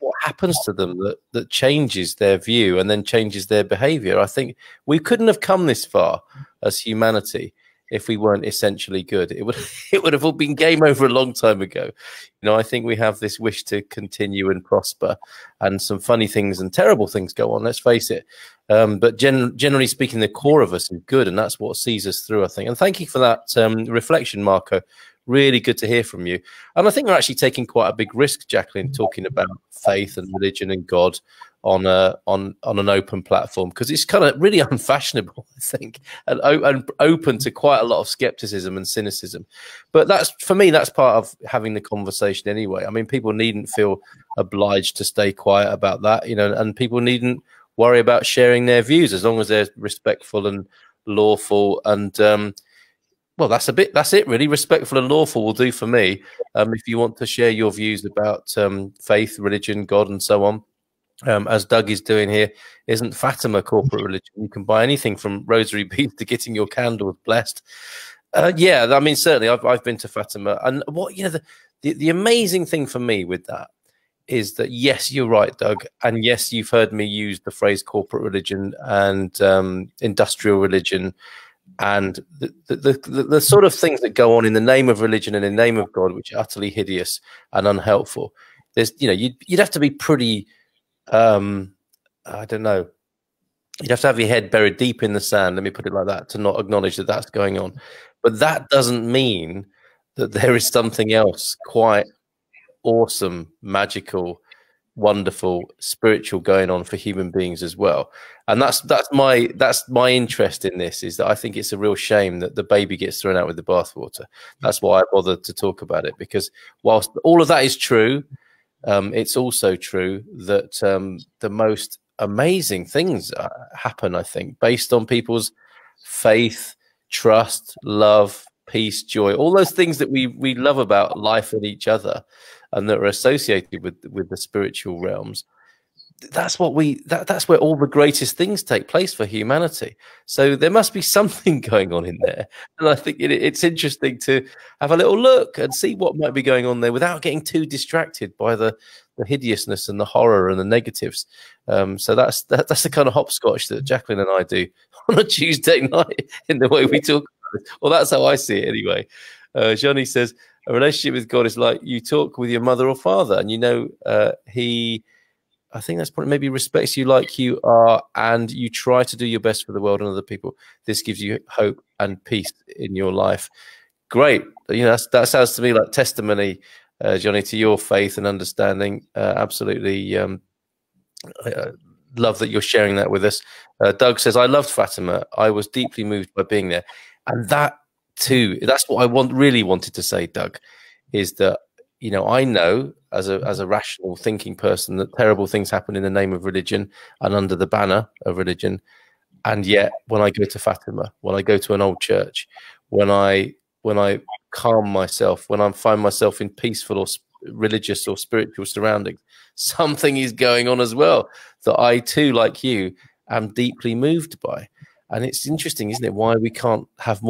what happens to them that changes their view and then changes their behavior. I think we couldn't have come this far as humanity if we weren't essentially good. It would have all been game over a long time ago. You know, I think we have this wish to continue and prosper, and some funny things and terrible things go on, let's face it. But generally speaking, the core of us is good, and that's what sees us through, I think. And thank you for that reflection, Marco. Really good to hear from you. And I think we're actually taking quite a big risk, Jacqueline, talking about faith and religion and God on an open platform, because it's kind of really unfashionable, I think, and open to quite a lot of skepticism and cynicism. But that's, for me, that's part of having the conversation anyway. I mean, people needn't feel obliged to stay quiet about that, you know, and people needn't worry about sharing their views as long as they're respectful and lawful. And well, that's it really. Respectful and lawful will do for me. If you want to share your views about faith, religion, God, and so on, as Doug is doing here, isn't Fatima corporate religion? You can buy anything from rosary beads to getting your candles blessed. Yeah, I mean, certainly, I've been to Fatima, and what the amazing thing for me with that is that yes, you're right, Doug, and yes, you've heard me use the phrase corporate religion and industrial religion, and the sort of things that go on in the name of religion and in the name of God, which are utterly hideous and unhelpful. There's, you'd have to be pretty, I don't know. You'd have to have your head buried deep in the sand, let me put it like that, to not acknowledge that that's going on. But that doesn't mean that there is something else quite awesome, magical, wonderful, spiritual going on for human beings as well. And that's my interest in this, is that I think it's a real shame that the baby gets thrown out with the bathwater. That's why I bothered to talk about it, because whilst all of that is true, it's also true that the most amazing things happen, I think, based on people's faith, trust, love, peace, joy, all those things that we love about life and each other, and that are associated with the spiritual realms. That's what that's where all the greatest things take place for humanity. So there must be something going on in there, and I think it's interesting to have a little look and see what might be going on there without getting too distracted by the hideousness and the horror and the negatives. So that's the kind of hopscotch that Jacqueline and I do on a Tuesday night in the way we talk about it. Well, that's how I see it anyway. Johnny says a relationship with God is like you talk with your mother or father, and I think that's probably maybe respects you like you are, and you try to do your best for the world and other people. This gives you hope and peace in your life. Great. That sounds to me like testimony, Johnny, to your faith and understanding. Absolutely. Love that you're sharing that with us. Doug says, I loved Fatima. I was deeply moved by being there. And that too, that's what I really wanted to say, Doug, is that, I know as a rational thinking person that terrible things happen in the name of religion and under the banner of religion. And yet when I go to Fatima, when I go to an old church, when I calm myself, when I find myself in peaceful or religious or spiritual surroundings, something is going on as well that I too, like you, am deeply moved by. And it's interesting, isn't it, why we can't have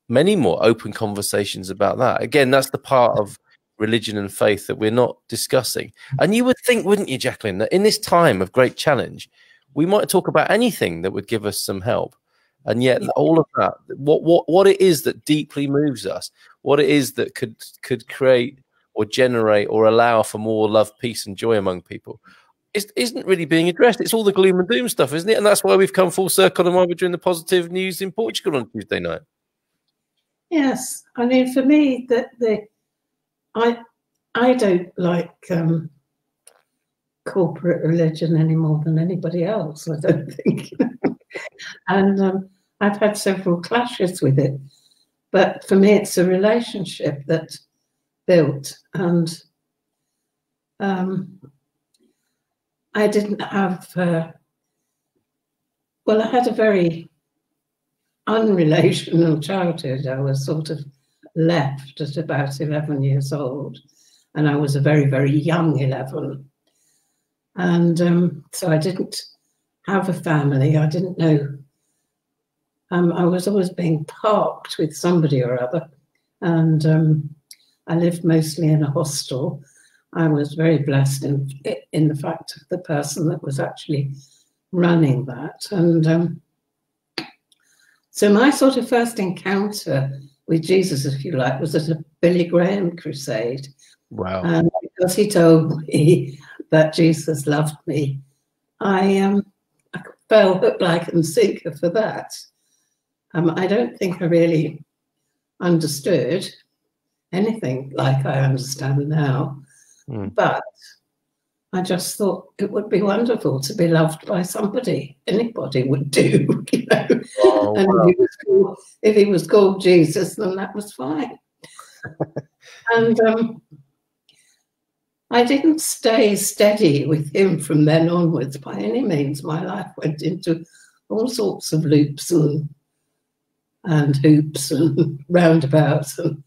many more open conversations about that. Again, that's the part of religion and faith that we're not discussing. And you would think, wouldn't you, Jacqueline, that in this time of great challenge, we might talk about anything that would give us some help. And yet all of that, what it is that deeply moves us, what it is that could create or generate or allow for more love, peace and joy among people, isn't really being addressed. It's all the gloom and doom stuff, isn't it? And that's why we've come full circle and why we're doing the positive news in Portugal on Tuesday night. Yes. I mean, for me, I don't like corporate religion any more than anybody else, I don't think. And I've had several clashes with it. But for me, it's a relationship that built. And I didn't have, I had a very unrelational childhood. I was sort of left at about 11 years old, and I was a very, very young 11. And so I didn't have a family. I didn't know. I was always being parked with somebody or other, and I lived mostly in a hostel. I was very blessed in the fact of the person that was actually running that. And so my sort of first encounter with Jesus, if you like, was at a Billy Graham crusade. Wow. And because he told me that Jesus loved me, I fell hook, line and sinker for that. I don't think I really understood anything like I understand now, but I just thought it would be wonderful to be loved by somebody. Anybody would do, you know. Oh, and wow. If he was called Jesus, then that was fine. And I didn't stay steady with him from then onwards by any means. My life went into all sorts of loops and hoops and roundabouts, and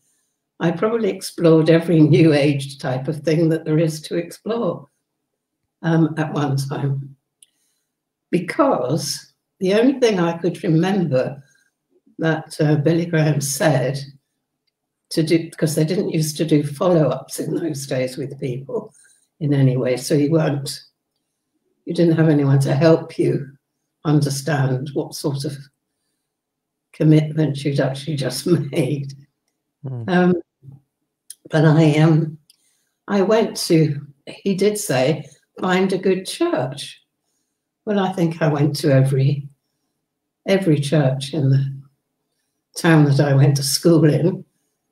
I probably explored every new age type of thing that there is to explore at one time, because the only thing I could remember that Billy Graham said to do, because they didn't used to do follow-ups in those days with people in any way. So you didn't have anyone to help you understand what sort of commitment you'd actually just made. But I went to, he did say, find a good church. Well, I think I went to every church in the town that I went to school in,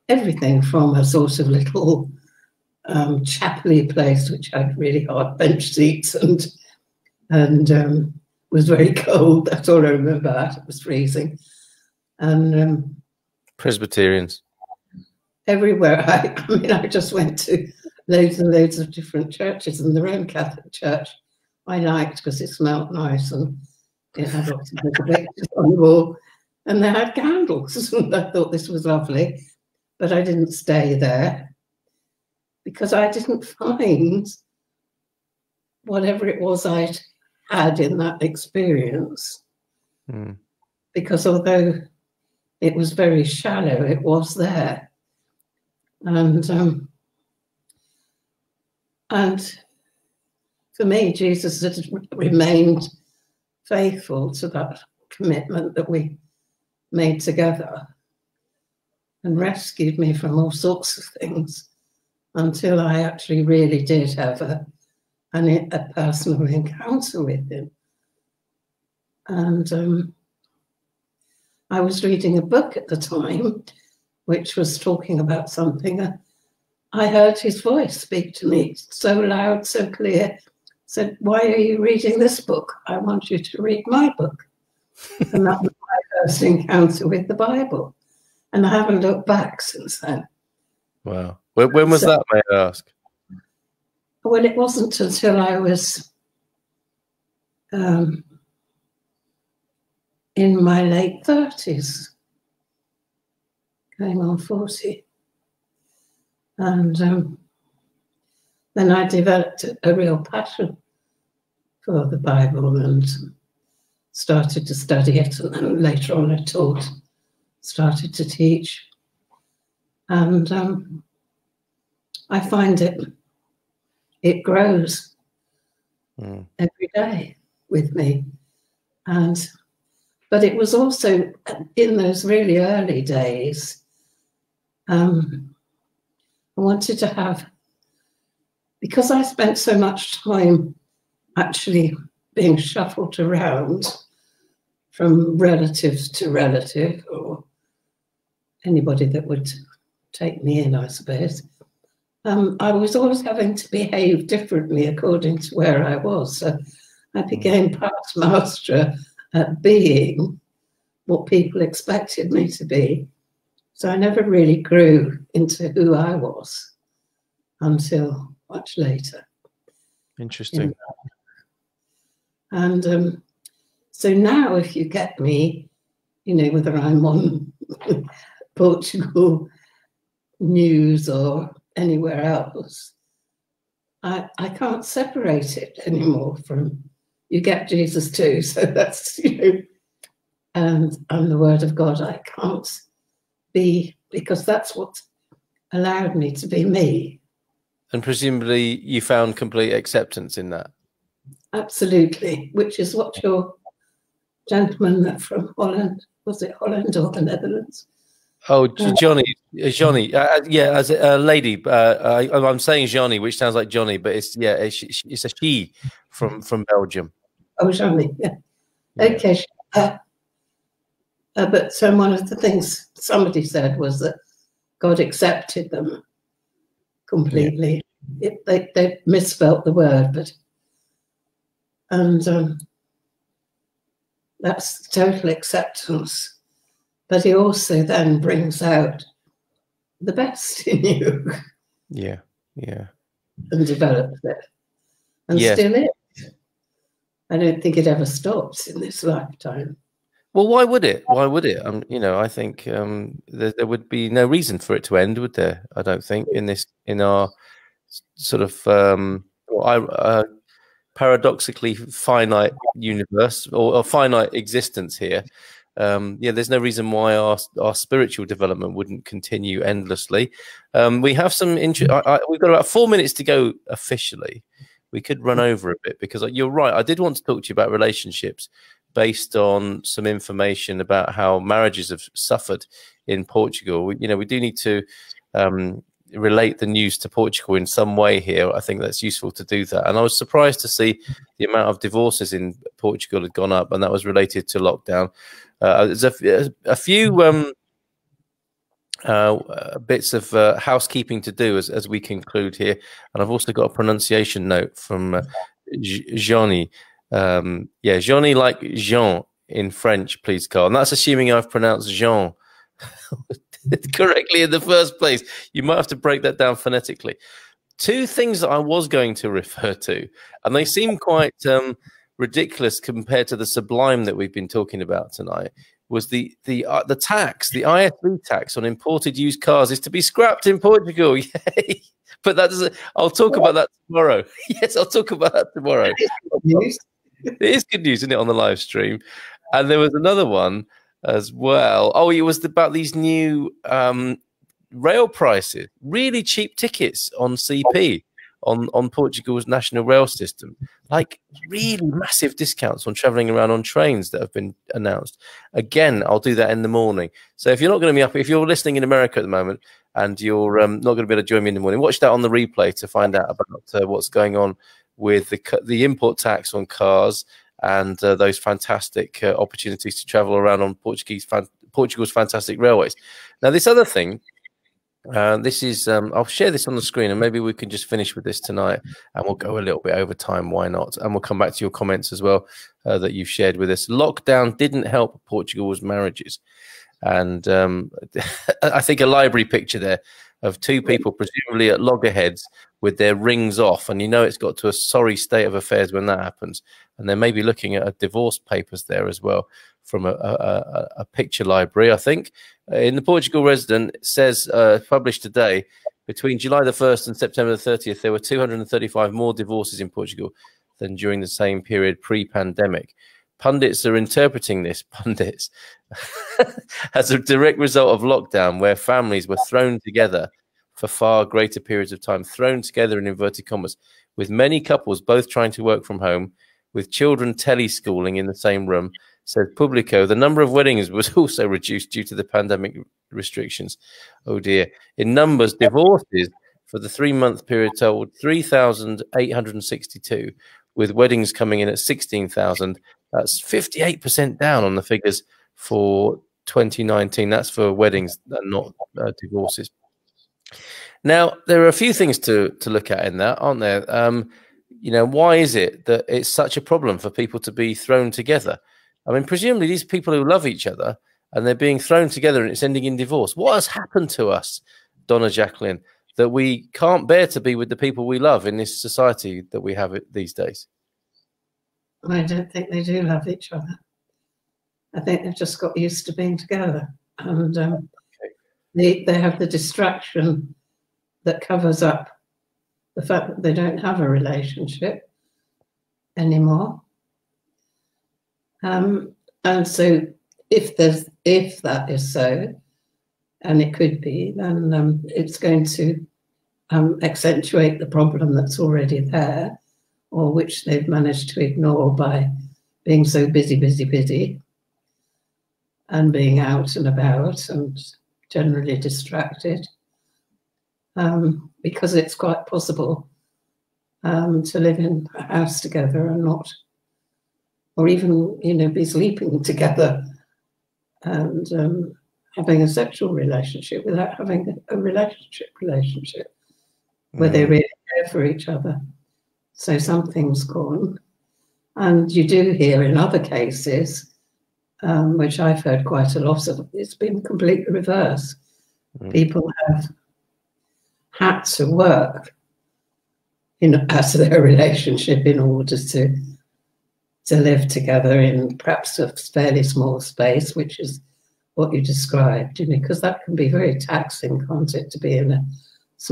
everything from a sort of little chapel-y place, which had really hard bench seats and was very cold. That's all I remember. It was freezing. And Presbyterians. Everywhere. I just went to loads and loads of different churches, and the Roman Catholic Church I liked because it smelled nice and it had lots of pictures on the wall, and they had candles, and I thought this was lovely. But I didn't stay there because I didn't find whatever it was I'd had in that experience. Because although it was very shallow, it was there. And for me, Jesus had remained faithful to that commitment that we made together and rescued me from all sorts of things until I actually really did have a personal encounter with him. And I was reading a book at the time which was talking about something. I heard his voice speak to me so loud, so clear, said, "Why are you reading this book? I want you to read my book." And that was my first encounter with the Bible. And I haven't looked back since then. Wow. When was that, may I ask? Well, it wasn't until I was in my late 30s, going on 40. And then I developed a real passion for the Bible and started to study it. And then later on I taught, started to teach. And I find it grows every day with me. But it was also in those really early days, I wanted to have, because I spent so much time actually being shuffled around from relative to relative, or anybody that would take me in, I suppose. I was always having to behave differently according to where I was. So I became past master at being what people expected me to be. So I never really grew into who I was until much later. Interesting. And so now if you get me, whether I'm on Portugal news or anywhere else, I can't separate it anymore from, you get Jesus too. So that's, and the Word of God. I can't be, because that's what allowed me to be me. And presumably you found complete acceptance in that. Absolutely, which is what your gentleman from Holland, was it Holland or the Netherlands? Oh, Johnny, yeah, as a lady. I'm saying Johnny, which sounds like Johnny, but it's a she from Belgium. Oh, Johnny, yeah. Okay. But one of the things somebody said was that God accepted them completely. Yeah. They misspelt the word, but that's total acceptance. But he also then brings out the best in you. Yeah, yeah. And develops it. And still is. I don't think it ever stops in this lifetime. Well, why would it? Why would it? I think there would be no reason for it to end, would there? I don't think in our sort of paradoxically finite universe or finite existence here. Yeah, there's no reason why our spiritual development wouldn't continue endlessly. We have some we've got about 4 minutes to go officially. We could run over a bit because you're right. I did want to talk to you about relationships based on some information about how marriages have suffered in Portugal. We do need to relate the news to Portugal in some way here. I think that's useful to do that. And I was surprised to see the amount of divorces in Portugal had gone up, and that was related to lockdown. There's a few bits of housekeeping to do as we conclude here, and I've also got a pronunciation note from Johnny. Yeah, Johnny like Jean in French, please, Carl. And that's assuming I've pronounced Jean correctly in the first place. You might have to break that down phonetically. Two things that I was going to refer to, and they seem quite ridiculous compared to the sublime that we've been talking about tonight, was the tax, the ISV tax on imported used cars is to be scrapped in Portugal. Yay! But that doesn't. I'll talk about that tomorrow. Yes, I'll talk about that tomorrow. It is good news, isn't it, on the live stream? And there was another one as well. Oh, it was about these new rail prices, really cheap tickets on CP. On Portugal's national rail system, like really massive discounts on traveling around on trains that have been announced. Again, I'll do that in the morning. So if you're not going to be up, if you're listening in America at the moment and you're not going to be able to join me in the morning, watch that on the replay to find out about what's going on with the import tax on cars and those fantastic opportunities to travel around on Portugal's fantastic railways. Now, this other thing. This is I'll share this on the screen, and maybe we can just finish with this tonight, and we'll go a little bit over time. Why not? And we'll come back to your comments as well that you've shared with us. Lockdown didn't help Portugal's marriages, and I think a library picture there of two people presumably at loggerheads with their rings off, and it's got to a sorry state of affairs when that happens. And they may be looking at divorce papers there as well from a picture library, I think. In the Portugal Resident, it says, published today, between July the 1st and September the 30th, there were 235 more divorces in Portugal than during the same period pre-pandemic. Pundits are interpreting this, as a direct result of lockdown, where families were thrown together for far greater periods of time, thrown together in inverted commas, with many couples both trying to work from home, with children teleschooling in the same room. Said Publico, the number of weddings was also reduced due to the pandemic restrictions. Oh dear. In numbers, divorces for the 3-month period totaled 3,862, with weddings coming in at 16,000. That's 58% down on the figures for 2019. That's for weddings and not divorces. Now, there are a few things to look at in that, aren't there? Why is it that it's such a problem for people to be thrown together? I mean, presumably these people who love each other and they're being thrown together and it's ending in divorce. What has happened to us, Donna Jacqueline, that we can't bear to be with the people we love in this society that we have these days? I don't think they do love each other. I think they've just got used to being together. And they have the distraction that covers up the fact that they don't have a relationship anymore. And so if that is so, and it could be, then it's going to accentuate the problem that's already there, or which they've managed to ignore by being so busy, and being out and about and generally distracted. Because it's quite possible to live in a house together and not, or even, be sleeping together and having a sexual relationship without having a relationship where they really care for each other. So something's gone. And you do hear in other cases, which I've heard quite a lot of, it's been completely reverse. People have had to work out of their relationship in order to live together in perhaps a fairly small space, which is what you described, because that can be very taxing, can't it, to be in a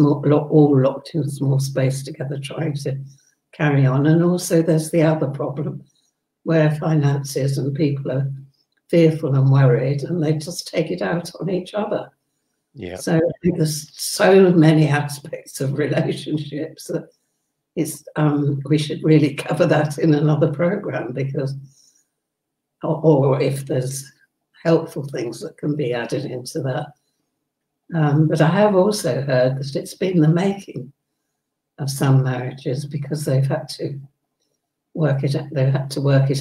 all locked in a small space together trying to carry on. And also there's the other problem where finances and people are fearful and worried, and they just take it out on each other. Yeah. So I think there's so many aspects of relationships that we should really cover that in another program, because, or if there's helpful things that can be added into that. But I have also heard that it's been the making of some marriages, because they've had to work it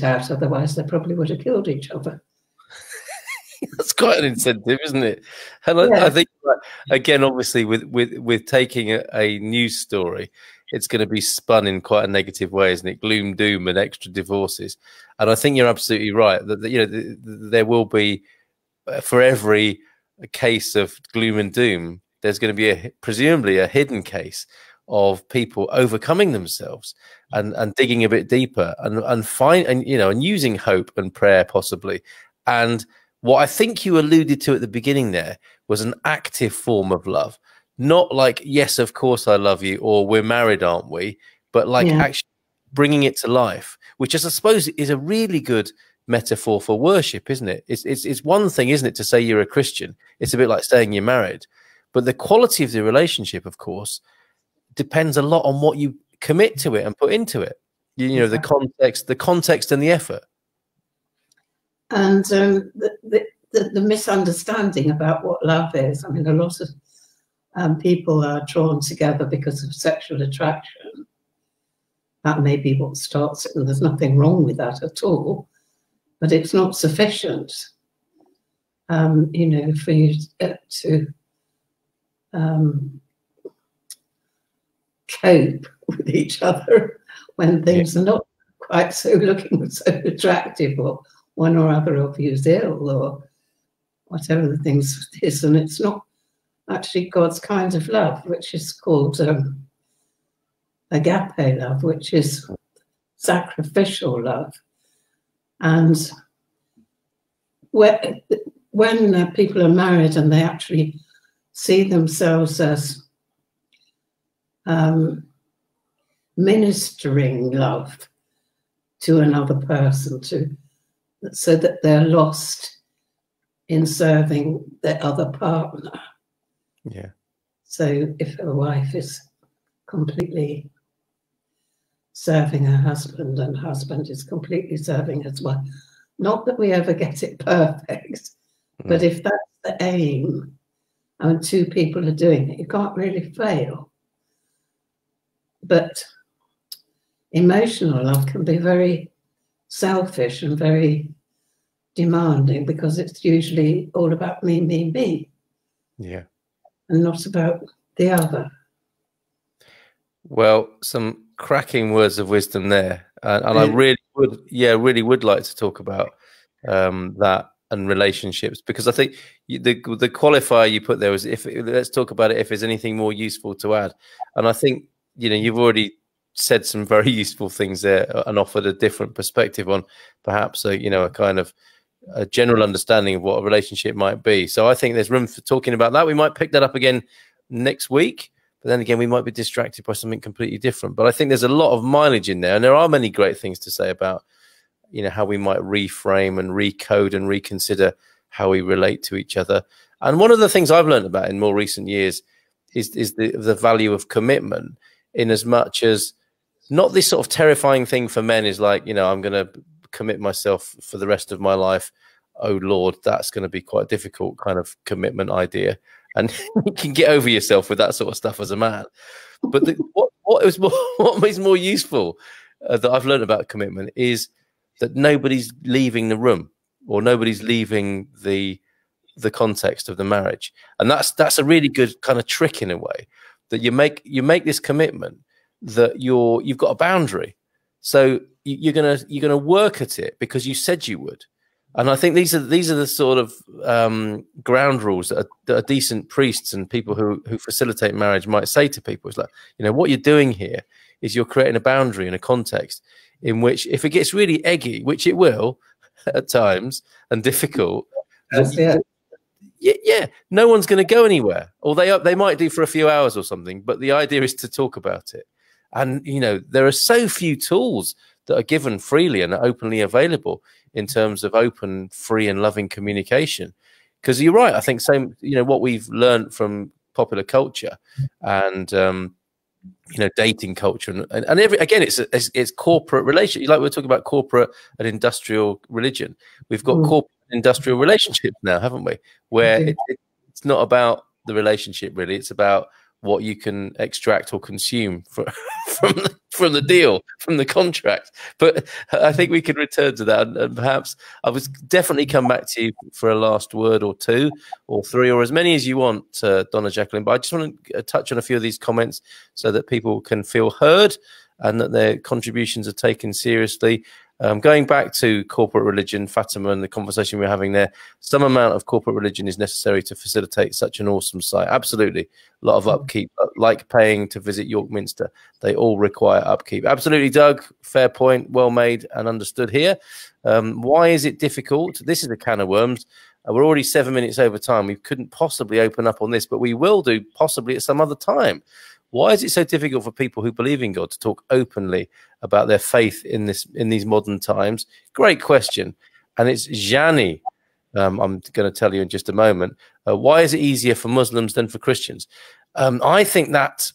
out, otherwise they probably would have killed each other. That's quite an incentive, isn't it? And Yeah. I think, again, obviously, with taking a news story, it's going to be spun in quite a negative way, isn't it? Gloom, doom, and extra divorces. And I think you're absolutely right that there will be, for every case of gloom and doom, there's going to be presumably a hidden case of people overcoming themselves and digging a bit deeper and using hope and prayer possibly. And what I think you alluded to at the beginning there was an active form of love, not like, yes, of course I love you, or we're married, aren't we? But like actually bringing it to life, which I suppose is a really good metaphor for worship, isn't it? It's one thing, isn't it, to say you're a Christian? It's a bit like saying you're married. But the quality of the relationship, of course, depends a lot on what you commit to it and put into it. You know, the context and the effort. And the misunderstanding about what love is. I mean, a lot of people are drawn together because of sexual attraction. That may be what starts it, and there's nothing wrong with that at all. But it's not sufficient, for you to cope with each other when things are not quite looking so attractive, or one or other of you is ill, or whatever the things is. And it's not actually God's kind of love, which is called agape love, which is sacrificial love. And when people are married and they actually see themselves as ministering love to another person, so that they're lost in serving their other partner. Yeah. So if a wife is completely serving her husband and husband is completely serving his wife, not that we ever get it perfect, but if that's the aim and two people are doing it, you can't really fail. But emotional love can be very selfish and very demanding, because it's usually all about me, me, me. Yeah. And not about the other. Well, some cracking words of wisdom there. And I really would like to talk about that and relationships, because I think the qualifier you put there was, let's talk about it if there's anything more useful to add. And I think, you've already said some very useful things there and offered a different perspective on perhaps a kind of a general understanding of what a relationship might be. So I think there's room for talking about that. We might pick that up again next week, but then again, we might be distracted by something completely different. But I think there's a lot of mileage in there, and there are many great things to say about, how we might reframe and recode and reconsider how we relate to each other. And one of the things I've learned about in more recent years is the value of commitment, in as much as not this sort of terrifying thing for men is like, I'm going to commit myself for the rest of my life. Oh Lord, that's going to be quite a difficult kind of commitment idea. And you can get over yourself with that sort of stuff as a man. But what is more useful that I've learned about commitment is that nobody's leaving the room, or nobody's leaving the context of the marriage. And that's a really good kind of trick, in a way, that you make this commitment that you've got a boundary. So you're gonna work at it because you said you would. And I think these are the sort of ground rules that are decent priests and people who facilitate marriage might say to people. It's like, what you're doing here is you're creating a boundary and a context in which, if it gets really eggy, which it will at times, and difficult, no one's going to go anywhere, or they might do for a few hours or something. But the idea is to talk about it. And, there are so few tools that are given freely and are openly available in terms of open, free and loving communication. Because you're right, I think same, you know, what we've learned from popular culture and you know, dating culture and every, again, it's corporate relations. Like we're talking about corporate and industrial religion. We've got corporate and industrial relationships now, haven't we? Where it's not about the relationship really, it's about what you can extract or consume from the deal, from the contract. But I think we can return to that, and perhaps I was definitely come back to you for a last word or two or three or as many as you want, Donna Jacqueline. But I just want to touch on a few of these comments so that people can feel heard and that their contributions are taken seriously. Going back to corporate religion, Fatima, and the conversation we're having there, some amount of corporate religion is necessary to facilitate such an awesome site. Absolutely. A lot of upkeep, like paying to visit York Minster. They all require upkeep. Absolutely, Doug. Fair point. Well made and understood here. Why is it difficult? This is a can of worms. We're already 7 minutes over time. We couldn't possibly open up on this, but we will do possibly at some other time. Why is it so difficult for people who believe in God to talk openly about their faith in these modern times? Great question. And it's Jani. I'm going to tell you in just a moment. Why is it easier for Muslims than for Christians? I think that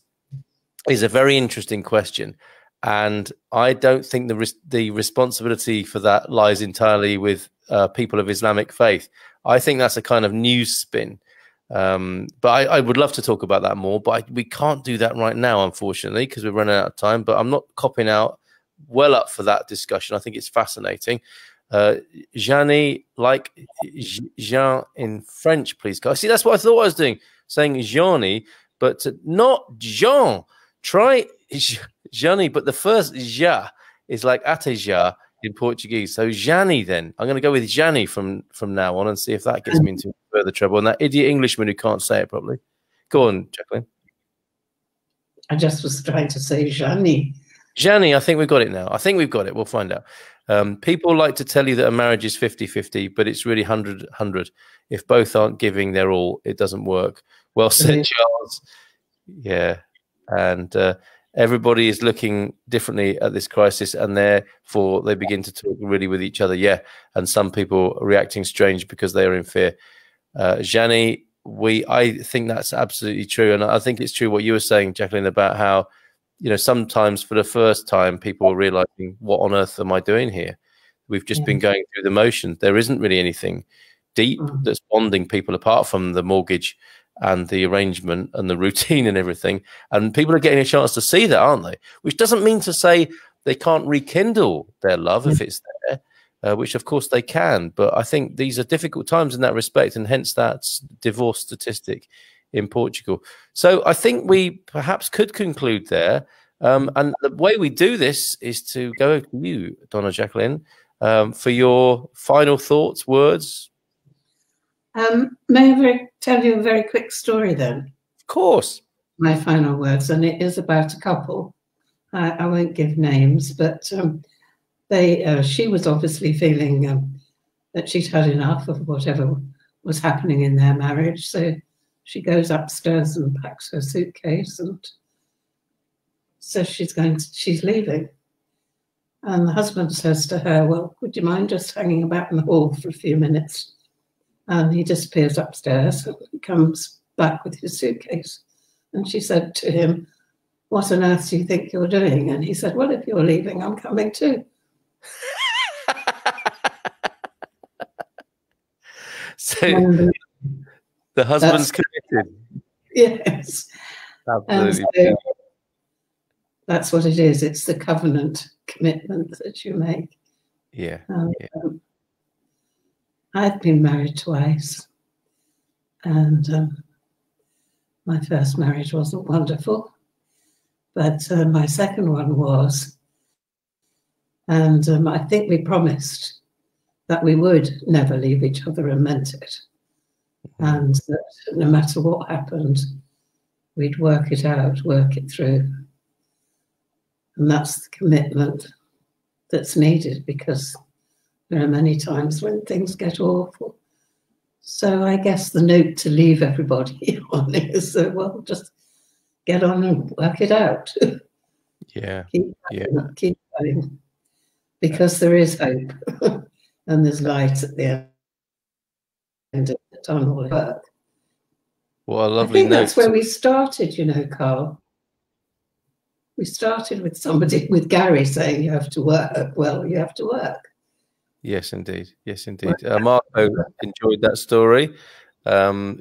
is a very interesting question. And I don't think the responsibility for that lies entirely with people of Islamic faith. I think that's a kind of news spin. But I would love to talk about that more, but we can't do that right now, unfortunately, because we're running out of time. But I'm not copping out, well up for that discussion. I think it's fascinating. Jeannie, like Jean in French, please, guys. See, that's what I thought I was doing, saying Jeannie, but not Jean. Try Jeannie, but the first ja is like ateja in Portuguese. So Jani, then I'm going to go with Jani from now on and see if that gets me into further trouble. And that idiot Englishman who can't say it properly. Go on, Jacqueline. I just was trying to say Jani. Jani, I think we've got it now. I think we've got it. We'll find out. People like to tell you that a marriage is 50-50, but it's really 100-100. If both aren't giving their all, it doesn't work. Well said, Charles. Yeah. And everybody is looking differently at this crisis, and therefore they begin to talk really with each other. Yeah. And some people are reacting strange because they are in fear. Jani, I think that's absolutely true. And I think it's true what you were saying, Jacqueline, about how, you know, sometimes for the first time, people are realizing, what on earth am I doing here? We've just been going through the motions. There isn't really anything deep that's bonding people apart from the mortgage and the arrangement and the routine and everything. And people are getting a chance to see that, aren't they? Which doesn't mean to say they can't rekindle their love if it's there, which of course they can. But I think these are difficult times in that respect, and hence that divorce statistic in Portugal. So I think we perhaps could conclude there. And the way we do this is to go to you, Donna Jacqueline, for your final thoughts, words. May I tell you a very quick story then? Of course. My final words, and it is about a couple. I won't give names, but she was obviously feeling that she'd had enough of whatever was happening in their marriage. So she goes upstairs and packs her suitcase and says she's leaving. And the husband says to her, well, would you mind just hanging about in the hall for a few minutes? And he disappears upstairs and comes back with his suitcase. And she said to him, what on earth do you think you're doing? And he said, well, if you're leaving, I'm coming too. So the husband's committed. Yes. Absolutely. So that's what it is. It's the covenant commitment that you make. Yeah. I've been married twice, and my first marriage wasn't wonderful, but my second one was. And I think we promised that we would never leave each other, and meant it. And that no matter what happened, we'd work it out, work it through. And that's the commitment that's needed, because there are many times when things get awful. So I guess the note to leave everybody on is, well, just get on and work it out. Yeah. Keep going. because there is hope and there's light at the end of the tunnel. What a lovely I think note. that's where we started, you know, Carl. We started with somebody, with Gary saying you have to work. Well, you have to work. Yes, indeed. Yes, indeed. Marco enjoyed that story.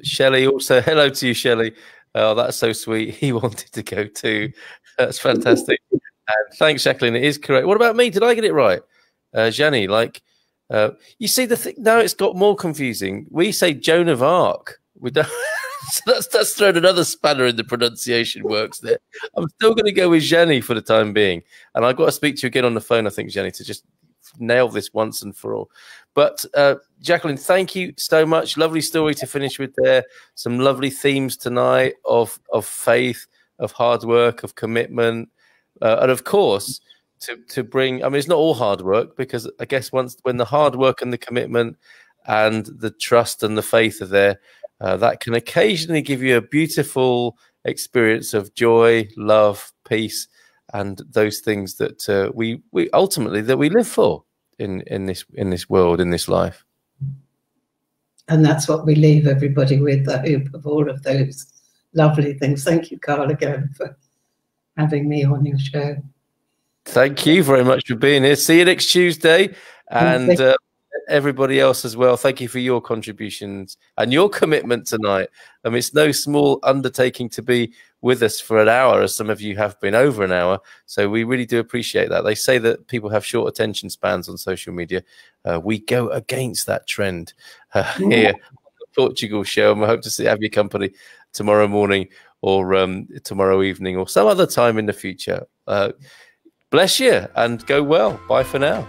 Shelley also, hello to you, Shelley. Oh, that's so sweet. He wanted to go too. That's fantastic. And thanks, Jacqueline. It is correct. What about me? Did I get it right? Jenny, like, you see the thing, now it's got more confusing. We say Joan of Arc. We don't. So that's thrown another spanner in the pronunciation works there. I'm still going to go with Jenny for the time being. And I've got to speak to you again on the phone, I think, Jenny, to just nail this once and for all. But Jacqueline, thank you so much. Lovely story to finish with there. Some lovely themes tonight of faith, of hard work, of commitment. And of course, to bring, I mean, it's not all hard work, because I guess when the hard work and the commitment and the trust and the faith are there, that can occasionally give you a beautiful experience of joy, love, peace, and those things that we ultimately that we live for in this world, in this life. And that's what we leave everybody with, the hope of all of those lovely things. Thank you, Carl, again for having me on your show. Thank you very much for being here. See you next Tuesday, and everybody else as well. Thank you for your contributions and your commitment tonight. I mean, it's no small undertaking to be with us for an hour, as some of you have been over an hour. So we really do appreciate that. They say that people have short attention spans on social media. We go against that trend here on the Portugal Show, and we hope to have your company tomorrow morning or tomorrow evening or some other time in the future. Bless you and go well. Bye for now.